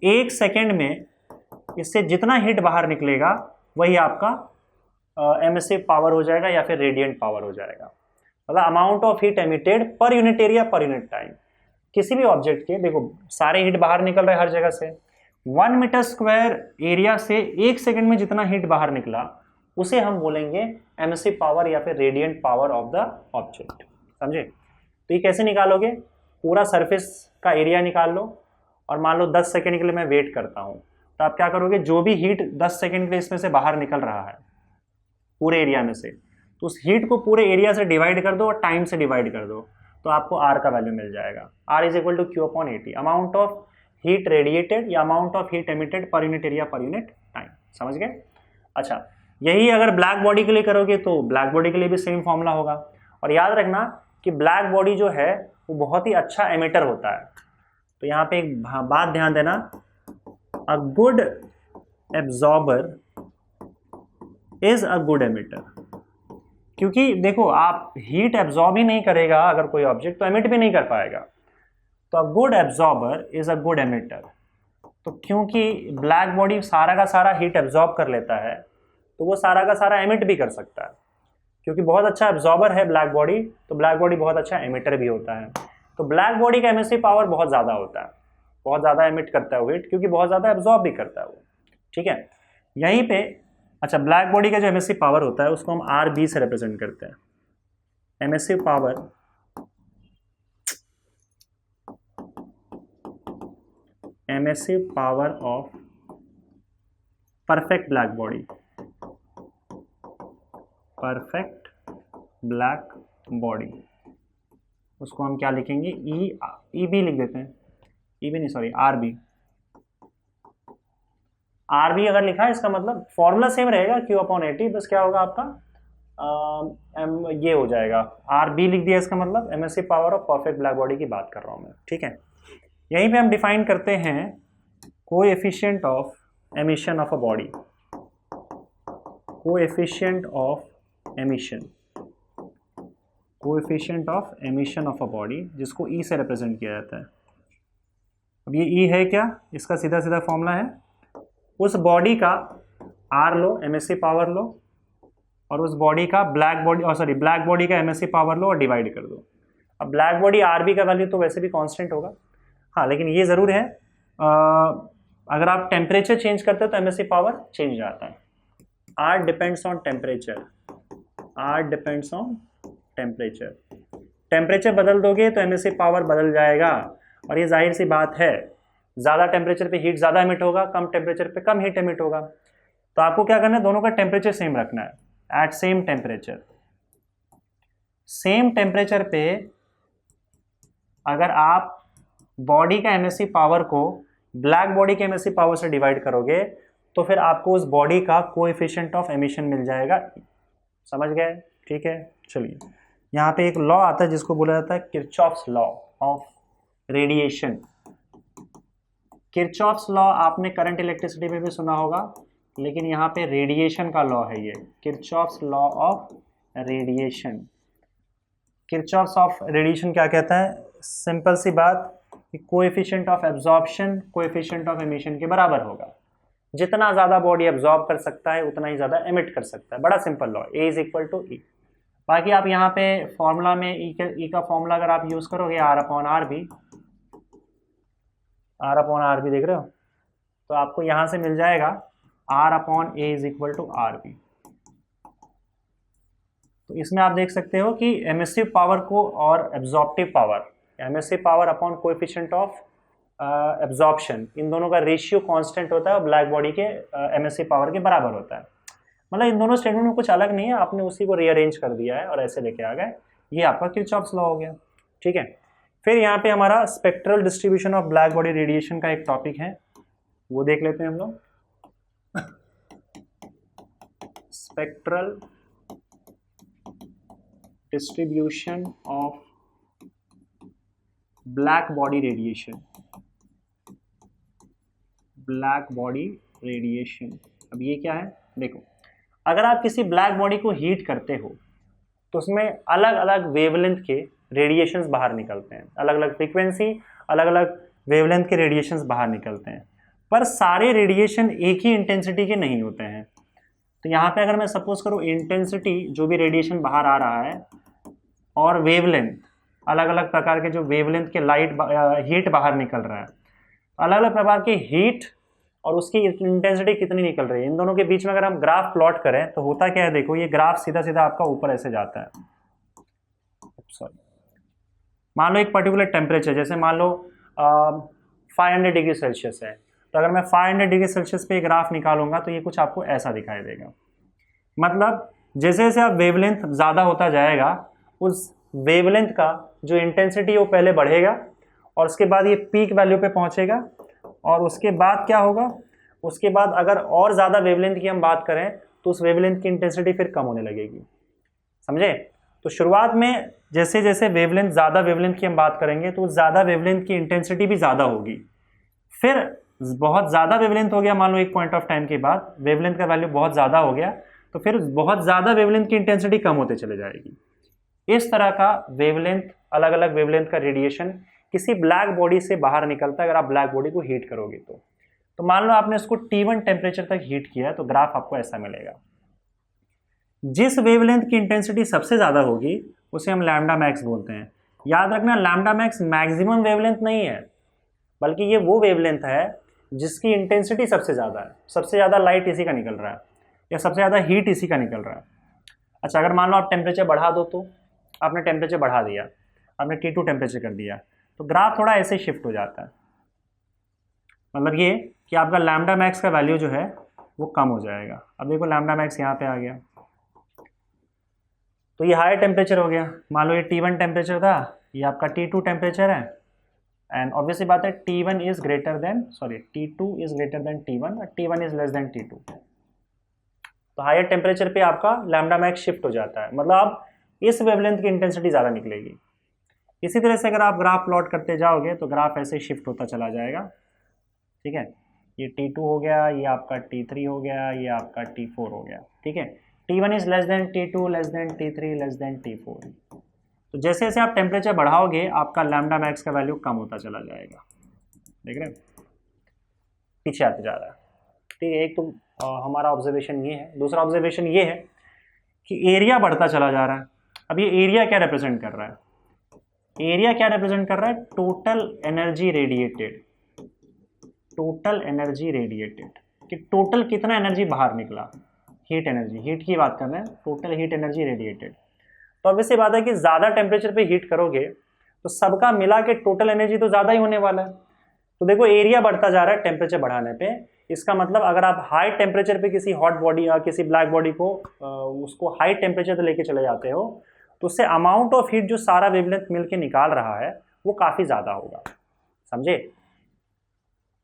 1 सेकेंड में इससे जितना हीट बाहर निकलेगा वही आपका एमिसिव पावर हो जाएगा या फिर रेडिएंट पावर हो जाएगा। मतलब amount of heat emitted per unit area per unit time. किसी भी ऑब्जेक्ट के, देखो सारे हीट बाहर निकल रहे हैं हर जगह से, 1 मीटर स्क्वायर एरिया से 1 सेकेंड में जितना हीट बाहर निकला उसे हम बोलेंगे एमिसिव पावर या फिर radiant power of the object. समझे? तो ये कैसे निकालोगे? पूरा सरफेस का एरिया निकाल लो, और मान लो 10 सेकेंड के लिए मैं वेट करता हूँ, तो आप क्या करोगे, जो भी हीट 10 सेकेंड के लिए इसमें से बाहर निकल रहा है पूरे एरिया में से, तो उस हीट को पूरे एरिया से डिवाइड कर दो और टाइम से डिवाइड कर दो, तो आपको आर का वैल्यू मिल जाएगा। R is equal to Q/80, amount of heat radiated या amount of heat emitted per unit area per unit time. समझ गए? अच्छा, यही अगर ब्लैक बॉडी के लिए करोगे तो ब्लैक बॉडी के लिए भी सेम फॉर्मूला होगा। और याद रखना कि ब्लैक बॉडी जो है वो बहुत ही अच्छा एमिटर होता है। तो यहाँ पे एक बात ध्यान देना, a good absorber is a good emitter. क्योंकि देखो आप हीट एब्जॉर्ब ही नहीं करेगा अगर कोई ऑब्जेक्ट, तो एमिट भी नहीं कर पाएगा। तो a good absorber is a good emitter. तो क्योंकि ब्लैक बॉडी सारा का सारा हीट एब्जॉर्ब कर लेता है, तो वो सारा का सारा एमिट भी कर सकता है, क्योंकि बहुत अच्छा एब्जॉर्बर है ब्लैक बॉडी, तो ब्लैक बॉडी बहुत अच्छा एमिटर भी होता है। तो ब्लैक बॉडी का एमिसिव पावर बहुत ज़्यादा होता है, बहुत ज़्यादा एमिट करता है वो हीट, क्योंकि बहुत ज़्यादा एब्जॉर्ब भी करता है वो। ठीक है, यहीं पे अच्छा ब्लैक बॉडी का जो एमिसिव पावर होता है उसको हम RB से रिप्रेजेंट करते हैं। Emissive power of perfect black body, perfect black body, उसको हम क्या लिखेंगे, EB लिख देते हैं, EB नहीं सॉरी RB। RB अगर लिखा है इसका मतलब फॉर्मूला सेम रहेगा Q/80, बस क्या होगा आपका ये हो जाएगा, RB लिख दिया, इसका मतलब emissive power of perfect black body की बात कर रहा हूँ मैं। ठीक है, यहीं पे हम डिफाइन करते हैं coefficient of emission of a body, coefficient of emission, coefficient of emission of a body, जिसको E से रिप्रेजेंट किया जाता है। अब ये E है क्या, इसका सीधा सीधा फॉर्मूला है, उस बॉडी का R लो, एमिसिव पावर लो, और उस बॉडी का ब्लैक बॉडी का एमिसिव पावर लो और डिवाइड कर दो। अब ब्लैक बॉडी RB का वैल्यू तो वैसे भी कांस्टेंट होगा, हाँ, लेकिन ये ज़रूर है अगर आप टेम्परेचर चेंज करते हो तो एमिसिव पावर चेंज हो जाता है। R depends on temperature, R depends on temperature, temperature बदल दोगे तो एमिसिव पावर बदल जाएगा, और ये जाहिर सी बात है, ज़्यादा टेम्परेचर पे हीट ज़्यादा एमिट होगा, कम टेम्परेचर पे कम हीट एमिट होगा। तो आपको क्या करना है, दोनों का टेम्परेचर सेम रखना है, at same temperature. Same temperature पे अगर आप बॉडी का एमिसिव पावर को ब्लैक बॉडी के एमिसिव पावर से डिवाइड करोगे तो फिर आपको उस बॉडी का कोएफिशिएंट ऑफ एमिशन मिल जाएगा। समझ गए? ठीक है, चलिए यहाँ पे एक लॉ आता है जिसको बोला जाता है Kirchhoff's law of radiation. Kirchhoff's law आपने करंट इलेक्ट्रिसिटी में भी सुना होगा, लेकिन यहाँ पे रेडिएशन का लॉ है ये, Kirchhoff's law of radiation. Kirchhoff's of radiation क्या कहता है, सिंपल सी बात कि coefficient of absorption coefficient of emission के बराबर होगा। जितना ज़्यादा बॉडी एब्जॉर्ब कर सकता है उतना ही ज़्यादा एमिट कर सकता है, बड़ा simple law, A is equal to E। बाकी आप यहाँ पे फॉर्मूला में E का फॉर्मूला अगर आप यूज़ करोगे R/RB, R/RB देख रहे हो, तो आपको यहाँ से मिल जाएगा R/A is equal to RB। तो इसमें आप देख सकते हो कि एमिसिव पावर को और absorptive power, emissive power upon coefficient of absorption, इन दोनों का रेशियो कांस्टेंट होता है और ब्लैक बॉडी के एमिसिव पावर के बराबर होता है। मतलब इन दोनों स्टेटमेंट में कुछ अलग नहीं है, आपने उसी को रीअरेंज कर दिया है और ऐसे लेके आ गए, ये आपका किरचॉफ्स लॉ हो गया। ठीक है, फिर यहाँ पे हमारा spectral distribution of black body radiation का एक टॉपिक है, वो देख लेते हैं हम लोग। Spectral distribution of black body radiation, black body radiation. अब ये क्या है, देखो, अगर आप किसी ब्लैक बॉडी को हीट करते हो तो उसमें अलग अलग वेवलेंथ के रेडिएशंस बाहर निकलते हैं, अलग अलग फ्रीक्वेंसी, अलग अलग वेवलेंथ के रेडिएशंस बाहर निकलते हैं, पर सारे रेडिएशन एक ही इंटेंसिटी के नहीं होते हैं। तो यहाँ पे अगर मैं सपोज करूँ इंटेंसिटी, जो भी रेडिएशन बाहर आ रहा है, और वेवलेंथ, अलग अलग प्रकार के जो वेवलेंथ के हीट बाहर निकल रहा है, अलग अलग प्रकार की हीट और उसकी इंटेंसिटी कितनी निकल रही है, इन दोनों के बीच में अगर हम ग्राफ प्लॉट करें तो होता क्या है, देखो ये ग्राफ सीधा सीधा आपका ऊपर ऐसे जाता है। सॉरी, मान लो एक पर्टिकुलर टेम्परेचर, जैसे मान लो 500 डिग्री सेल्सियस है, तो अगर मैं 500 डिग्री सेल्सियस पे ग्राफ निकालूंगा तो ये कुछ आपको ऐसा दिखाई देगा। मतलब जैसे जैसे आप वेवलेंथ ज़्यादा होता जाएगा, उस वेवलेंथ का जो इंटेंसिटी है वो पहले बढ़ेगा और उसके बाद ये पीक वैल्यू पे पहुंचेगा, और उसके बाद क्या होगा, उसके बाद अगर और ज़्यादा वेवलेंथ की हम बात करें तो उस वेवलेंथ की इंटेंसिटी फिर कम होने लगेगी। समझे? तो शुरुआत में जैसे जैसे वेवलेंथ, ज़्यादा वेवलेंथ की हम बात करेंगे तो ज़्यादा वेवलेंथ की इंटेंसिटी भी ज़्यादा होगी, फिर बहुत ज़्यादा वेवलेंथ हो गया, मान लो एक पॉइंट ऑफ टाइम के बाद वेवलेंथ का वैल्यू बहुत ज़्यादा हो गया, तो फिर बहुत ज़्यादा वेवलेंथ की इंटेंसिटी कम होते चले जाएगी। इस तरह का वेवलेंथ, अलग अलग वेवलेंथ का रेडिएशन किसी ब्लैक बॉडी से बाहर निकलता है अगर आप ब्लैक बॉडी को हीट करोगे तो मान लो आपने इसको T1 टेम्परेचर तक हीट किया तो ग्राफ आपको ऐसा मिलेगा। जिस वेवलेंथ की इंटेंसिटी सबसे ज़्यादा होगी उसे हम लैम्डा मैक्स बोलते हैं। याद रखना, लैम्डा मैक्स मैक्सिमम वेवलेंथ नहीं है, बल्कि ये वो वेवलेंथ है जिसकी इंटेंसिटी सबसे ज़्यादा है, सबसे ज़्यादा लाइट इसी का निकल रहा है या सबसे ज़्यादा हीट इसी का निकल रहा है। अच्छा, अगर मान लो आप टेम्परेचर बढ़ा दो, तो आपने टेम्परेचर बढ़ा दिया, आपने T2 टेम्परेचर कर दिया, तो ग्राफ थोड़ा ऐसे शिफ्ट हो जाता है। मतलब ये कि आपका लैम्डा मैक्स का वैल्यू जो है वो कम हो जाएगा। अब देखो लैम्डा मैक्स यहाँ पे आ गया, तो ये हायर टेम्परेचर हो गया। मान लो ये T1 टेम्परेचर था, ये आपका T2 टेम्परेचर है, एंड ऑब्वियसली बात है T2 is greater than T1 और T1 is less than T2। तो हायर टेम्परेचर पे आपका लैम्डा मैक्स शिफ्ट हो जाता है, मतलब अब इस वेवलेंथ की इंटेंसिटी ज़्यादा निकलेगी। इसी तरह से अगर आप ग्राफ प्लॉट करते जाओगे तो ग्राफ ऐसे शिफ्ट होता चला जाएगा। ठीक है, ये T2 हो गया, ये आपका T3 हो गया, ये आपका T4 हो गया। ठीक है, T1 is less than T2, less than T3, less than T4। तो जैसे जैसे आप टेम्परेचर बढ़ाओगे आपका लैम्डा मैक्स का वैल्यू कम होता चला जाएगा। देख रहे हैं, पीछे आते जा रहा है। ठीक है, एक तो हमारा ऑब्जर्वेशन ये है। दूसरा ऑब्जर्वेशन ये है कि एरिया बढ़ता चला जा रहा है। अब ये एरिया क्या रिप्रेजेंट कर रहा है? एरिया क्या रिप्रेजेंट कर रहा है? Total energy radiated. Total energy radiated कि टोटल कितना एनर्जी बाहर निकला, हीट एनर्जी, हीट की बात कर रहे हैं, टोटल हीट एनर्जी रेडिएटेड। तो अब इससे बात है कि ज़्यादा टेम्परेचर पे हीट करोगे तो सबका मिला के टोटल एनर्जी तो ज़्यादा ही होने वाला है। तो देखो एरिया बढ़ता जा रहा है टेम्परेचर बढ़ाने पे। इसका मतलब अगर आप हाई टेम्परेचर पे किसी हॉट बॉडी या किसी ब्लैक बॉडी को उसको हाई टेम्परेचर पे लेके चले जाते हो तो उससे अमाउंट ऑफ हीट जो सारा वेवलेंथ मिलके निकाल रहा है वो काफ़ी ज़्यादा होगा। समझे?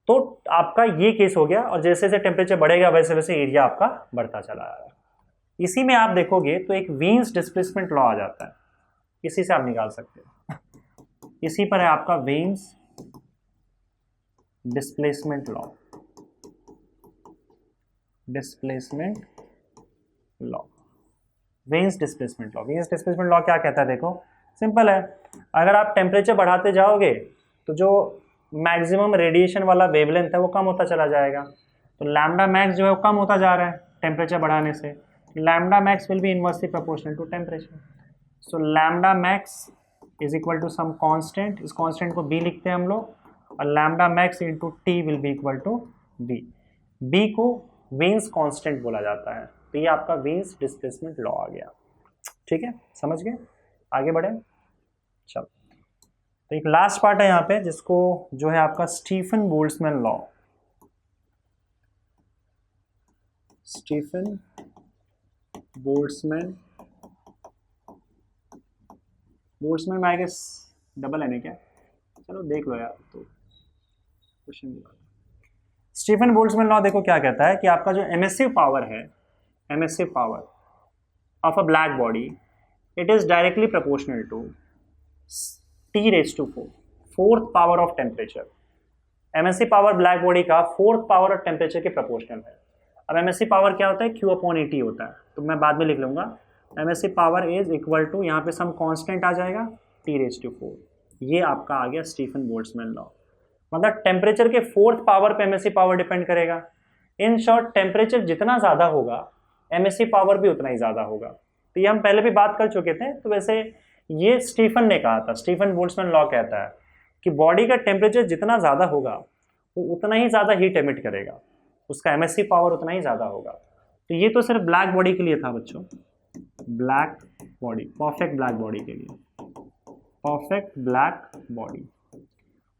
तो आपका ये केस हो गया, और जैसे जैसे टेम्परेचर बढ़ेगा वैसे वैसे एरिया आपका बढ़ता चला जाएगा। इसी में आप देखोगे तो एक वीन्स डिस्प्लेसमेंट लॉ आ जाता है, इसी से आप निकाल सकते हो। इसी पर है आपका Wien's displacement law. Displacement law, Wien's displacement law. Wien's displacement law क्या कहता है? देखो सिंपल है, अगर आप टेम्परेचर बढ़ाते जाओगे तो जो मैक्सिमम रेडिएशन वाला वेवलेंथ है वो कम होता चला जाएगा। तो लैम्डा मैक्स जो है वो कम होता जा रहा है टेम्परेचर बढ़ाने से। Lambda max will be inversely proportional to temperature. So lambda max is equal to some constant, इस कांस्टेंट को बी लिखते हैं हम लोग, और lambda max into T will be equal to B. B को वीन्स कांस्टेंट बोला जाता है। तो ये आपका वीन्स डिस्प्लेसमेंट लॉ आ गया। ठीक है, समझ गए? आगे बढ़े, चलो। तो एक लास्ट पार्ट है यहाँ पे जिसको जो है आपका Stefan Boltzmann law. Stefan Boltzmann, Boltzmann में आई गेस डबल एन है क्या? चलो देख लो यार, तो क्वेश्चन। स्टीफन बोल्ट्जमैन लॉ देखो क्या कहता है कि आपका जो एमिसिव पावर है, emissive power of a black body, it is directly proportional to T⁴, fourth power of temperature. Emissive power black body का फोर्थ पावर ऑफ टेम्परेचर के प्रोपोर्शनल है। अब एमएससी पावर क्या होता है? Q/AT होता है, तो मैं बाद में लिख लूंगा। Emissive power is equal to, यहाँ पे सम कांस्टेंट आ जाएगा, T⁴। ये आपका आ गया स्टीफन बोल्ट्जमैन लॉ। मतलब टेम्परेचर के फोर्थ पावर पे एमएससी पावर डिपेंड करेगा। इन शॉर्ट, टेम्परेचर जितना ज़्यादा होगा एमएससी पावर भी उतना ही ज़्यादा होगा। तो ये हम पहले भी बात कर चुके थे। तो वैसे ये स्टीफन ने कहा था, स्टीफन बोल्ट्जमैन लॉ कहता है कि बॉडी का टेम्परेचर जितना ज़्यादा होगा वो उतना ही ज़्यादा हीट एमिट करेगा, उसका एमएससी पावर उतना ही ज़्यादा होगा। तो ये तो सिर्फ ब्लैक बॉडी के लिए था बच्चों, black body, perfect black body के लिए, परफेक्ट ब्लैक बॉडी।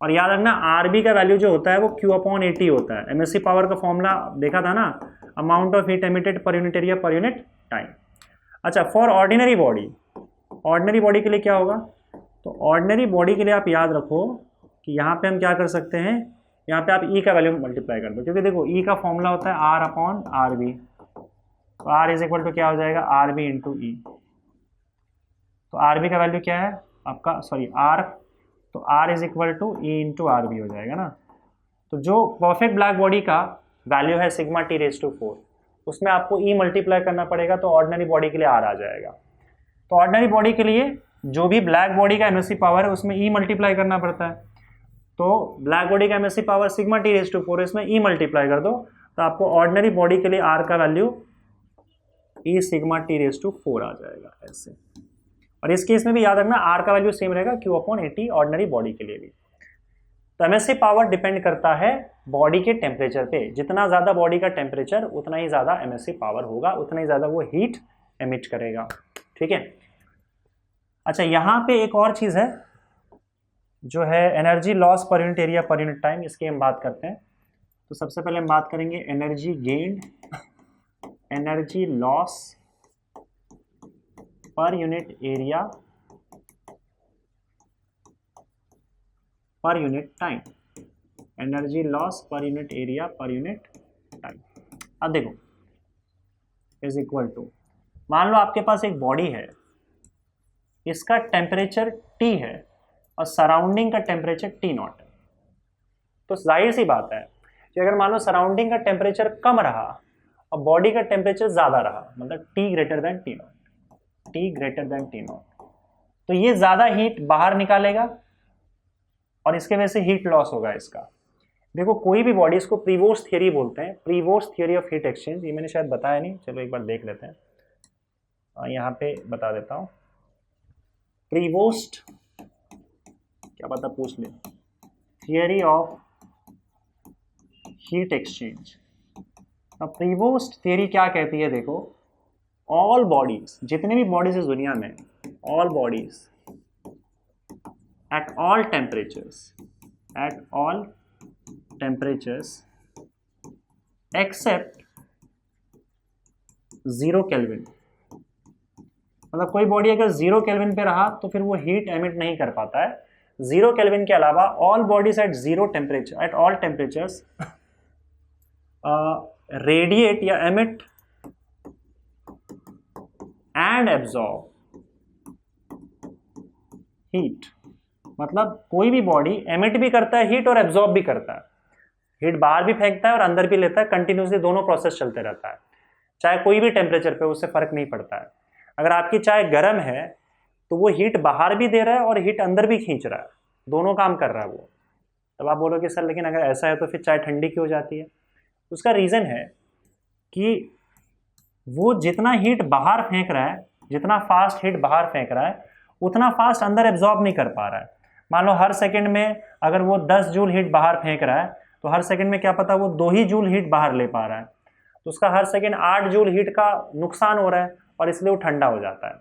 और याद रखना आरबी का वैल्यू जो होता है वो Q/AT होता है। एमएससी पावर का फॉर्मूला देखा था ना, amount of heat emitted per unit area per unit time. अच्छा, for ordinary body, ordinary body के लिए क्या होगा? तो ऑर्डिनरी बॉडी के लिए आप याद रखो कि यहाँ पे हम क्या कर सकते हैं, यहाँ पे आप ई का वैल्यू मल्टीप्लाई कर दो, क्योंकि देखो ई का फॉर्मूला होता है R/RB। तो R इज इक्वल टू क्या हो जाएगा? RB into E. तो RB का वैल्यू क्या है आपका, सॉरी R, तो R is equal to E into RB हो जाएगा ना। तो जो परफेक्ट ब्लैक बॉडी का वैल्यू है σT⁴, उसमें आपको ई मल्टीप्लाई करना पड़ेगा, तो ऑर्डिनरी बॉडी के लिए R आ जाएगा। तो ऑर्डिनरी बॉडी के लिए जो भी ब्लैक बॉडी का एमएससी पावर है उसमें ई मल्टीप्लाई करना पड़ता है। तो ब्लैक बॉडी का एमएससी पावर σT⁴, इसमें ई मल्टीप्लाई कर दो, तो आपको ऑर्डिनरी बॉडी के लिए R का value E sigma T raise to 4 आ जाएगा ऐसे। और इस केस में भी याद रखना आर का वैल्यू सेम रहेगा Q upon eighty ordinary body के लिए भी। तो एमएससी पावर डिपेंड करता है बॉडी के टेम्परेचर पे, जितना ज़्यादा बॉडी का टेम्परेचर उतना ही ज़्यादा एमएससी पावर होगा, उतना ही ज़्यादा वो हीट एमिट करेगा। ठीक है। अच्छा, यहाँ पे एक और चीज़ है जो है एनर्जी लॉस पर unit area per unit time, इसकी हम बात करते हैं। तो सबसे पहले हम बात करेंगे एनर्जी गेन, एनर्जी लॉस पर unit area per unit time, energy loss पर unit area per unit time. अब देखो इज इक्वल टू, मान लो आपके पास एक बॉडी है, इसका टेम्परेचर T है और सराउंडिंग का टेम्परेचर T नॉट है। तो जाहिर सी बात है कि अगर मान लो सराउंडिंग का टेम्परेचर कम रहा और बॉडी का टेम्परेचर ज़्यादा रहा, मतलब T greater than T not, T greater than T not, तो ये ज़्यादा हीट बाहर निकालेगा और इसके वजह से हीट लॉस होगा इसका। देखो कोई भी बॉडी, इसको प्रीवोस्ट थियरी बोलते हैं, Prevost theory of heat exchange, ये मैंने शायद बताया नहीं, चलो एक बार देख लेते हैं, यहाँ पे बता देता हूँ। प्रीवोस्ट, क्या पता पूछ ले, थियरी ऑफ हीट एक्सचेंज। अब प्रीवोस्ट थियरी क्या कहती है, देखो ऑल बॉडीज, जितने भी बॉडीज इस दुनिया में, all bodies at all temperatures except 0 kelvin, मतलब कोई बॉडी अगर 0 केल्विन पे रहा तो फिर वो हीट एमिट नहीं कर पाता है। 0 केल्विन के अलावा all bodies at zero temperature, at all temperatures radiate या एमिट एंड एब्जॉर्ब हीट। मतलब कोई भी बॉडी एमिट भी करता है हीट और एब्जॉर्ब भी करता है, हीट बाहर भी फेंकता है और अंदर भी लेता है, कंटिन्यूसली दोनों प्रोसेस चलते रहता है, चाहे कोई भी टेम्परेचर पे, उससे फर्क नहीं पड़ता है। अगर आपकी चाय गर्म है तो वो हीट बाहर भी दे रहा है और हीट अंदर भी खींच रहा है, दोनों काम कर रहा है वो। तब आप बोलोगे सर लेकिन अगर ऐसा है तो फिर चाय ठंडी क्यों हो जाती है? उसका रीज़न है कि वो जितना हीट बाहर फेंक रहा है, जितना फास्ट हीट बाहर फेंक रहा है, उतना फास्ट अंदर एब्जॉर्ब नहीं कर पा रहा है। मान लो हर सेकंड में अगर वो 10 जूल हीट बाहर फेंक रहा है तो हर सेकंड में क्या पता वो 2 ही जूल हीट बाहर ले पा रहा है, तो उसका हर सेकंड 8 जूल हीट का नुकसान हो रहा है और इसलिए वो ठंडा हो जाता है।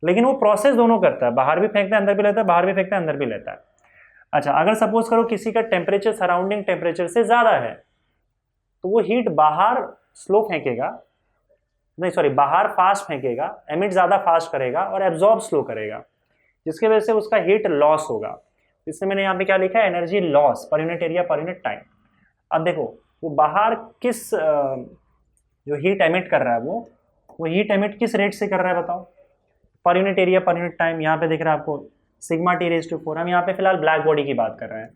लेकिन वो प्रोसेस दोनों करता है, बाहर भी फेंकता है अंदर भी लेता है, बाहर भी फेंकता है अंदर भी लेता है। अच्छा, अगर सपोज करो किसी का टेम्परेचर सराउंडिंग टेम्परेचर से ज़्यादा है तो वो हीट बाहर स्लो फेंकेगा, नहीं सॉरी बाहर फास्ट फेंकेगा, एमिट ज़्यादा फास्ट करेगा और एब्जॉर्ब स्लो करेगा, जिसकी वजह से उसका हीट लॉस होगा। इसलिए मैंने यहाँ पे क्या लिखा है, एनर्जी लॉस पर unit area per unit time. अब देखो वो बाहर किस जो हीट एमिट कर रहा है वो हीट एमिट किस रेट से कर रहा है बताओ, पर unit area per unit time. यहाँ पे दिख रहा है आपको सिग्मा टी रेज टू 4। हम यहाँ पे फिलहाल ब्लैक बॉडी की बात कर रहे हैं,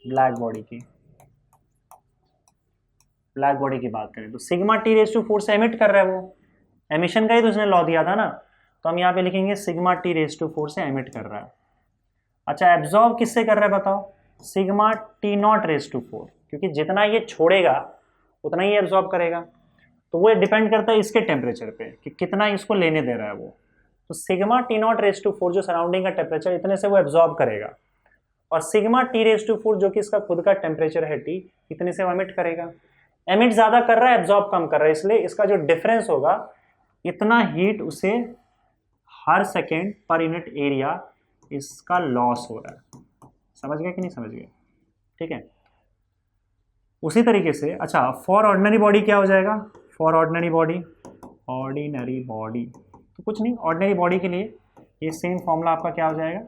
ब्लैक बॉडी की बात करें तो सिग्मा टी रेज टू 4 से एमिट कर रहा है वो, एमिशन का ही तो उसने लॉ दिया था ना, तो हम यहाँ पे लिखेंगे सिग्मा टी रेज टू 4 से एमिट कर रहा है। अच्छा, एब्जॉर्ब किससे कर रहा है बताओ, sigma T naught raise to 4, क्योंकि जितना ये छोड़ेगा उतना ही एब्जॉर्ब करेगा, तो वो डिपेंड करता है इसके टेम्परेचर पे कि कितना इसको लेने दे रहा है वो। तो sigma T naught raise to 4 जो सराउंडिंग का टेम्परेचर, इतने से वो एब्जॉर्ब करेगा, और सिग्मा टी रेज टू 4 जो कि इसका खुद का टेम्परेचर है टी, इतने से वो एमिट करेगा। एमिट ज़्यादा कर रहा है, एब्जॉर्ब कम कर रहा है, इसलिए इसका जो डिफरेंस होगा इतना हीट उसे हर सेकेंड पर यूनिट एरिया इसका लॉस हो रहा है। समझ गए कि नहीं समझ गए? ठीक है। उसी तरीके से अच्छा, फॉर ऑर्डिनरी बॉडी क्या हो जाएगा, फॉर ऑर्डिनरी बॉडी तो कुछ नहीं, ऑर्डिनरी बॉडी के लिए ये सेम फॉर्मूला आपका क्या हो जाएगा,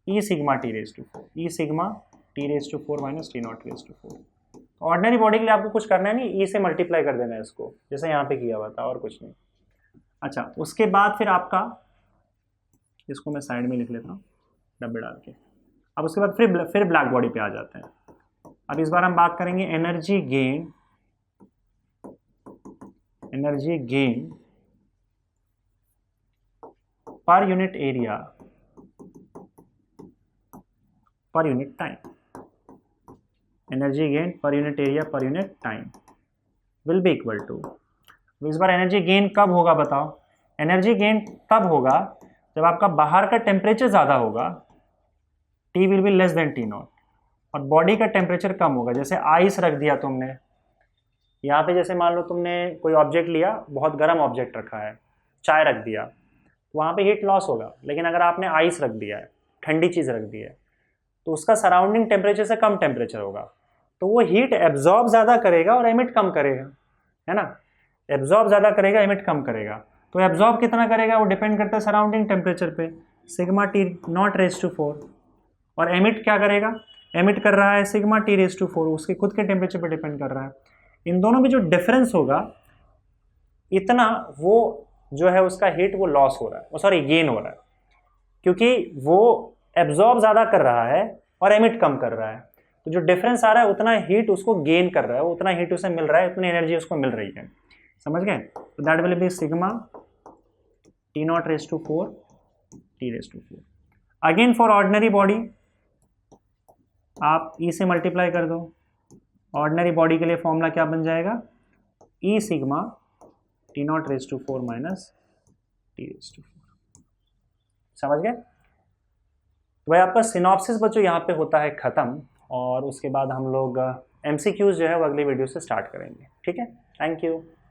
E sigma T raise to 4, E sigma T raise to 4 minus T naught raise to 4। Ordinary body के लिए आपको कुछ करना है नहीं, ई से मल्टीप्लाई कर देना है इसको, जैसे यहाँ पे किया हुआ था, और कुछ नहीं। अच्छा, उसके बाद फिर आपका, इसको मैं साइड में लिख लेता हूँ डब्बे डाल के। अब उसके बाद फिर ब्लैक बॉडी पे आ जाते हैं। अब इस बार हम बात करेंगे energy gain per unit area per unit time, energy gain per unit area per unit time. Will be equal to, इस बार एनर्जी गेन कब होगा बताओ? एनर्जी गेन तब होगा जब आपका बाहर का टेम्परेचर ज़्यादा होगा, T will be less than T not, और बॉडी का टेम्परेचर कम होगा। जैसे आइस रख दिया तुमने यहाँ पे, जैसे मान लो तुमने कोई ऑब्जेक्ट लिया, बहुत गर्म ऑब्जेक्ट रखा है, चाय रख दिया, वहाँ पे हीट लॉस होगा। लेकिन अगर आपने आइस रख दिया है, ठंडी चीज़ रख दी है, तो उसका सराउंडिंग टेम्परेचर से कम टेम्परेचर होगा, तो वो हीट एब्जॉर्ब ज़्यादा करेगा और एमिट कम करेगा, है ना? एब्जॉर्ब ज़्यादा करेगा, एमिट कम करेगा। तो एब्जॉर्ब कितना करेगा वो डिपेंड करता है सराउंडिंग टेम्परेचर पे, sigma T naught raise to 4। और एमिट क्या करेगा? एमिट कर रहा है सिग्मा टी रेज टू 4, उसके खुद के टेम्परेचर पे डिपेंड कर रहा है। इन दोनों में जो डिफरेंस होगा इतना, वो जो है उसका हीट वो लॉस हो रहा है, सॉरी गेन हो रहा है, क्योंकि वो एब्जॉर्ब ज़्यादा कर रहा है और एमिट कम कर रहा है। तो जो डिफरेंस आ रहा है उतना हीट उसको गेन कर रहा है, उतना हीट उसे मिल रहा है, उतनी एनर्जी उसको मिल रही है। समझ गए? तो that will be sigma T naught raise to 4 T raise to 4। Again for ordinary body आप ई से मल्टीप्लाई कर दो। ऑर्डिनरी बॉडी के लिए फॉर्मूला क्या बन जाएगा? E sigma T naught raise to 4 minus T raise to 4। समझ गए? तो भाई आपका सिनॉप्सिस बच्चों यहाँ पे होता है ख़त्म, और उसके बाद हम लोग एमसीक्यूज जो है वो अगली वीडियो से स्टार्ट करेंगे। ठीक है, थैंक यू।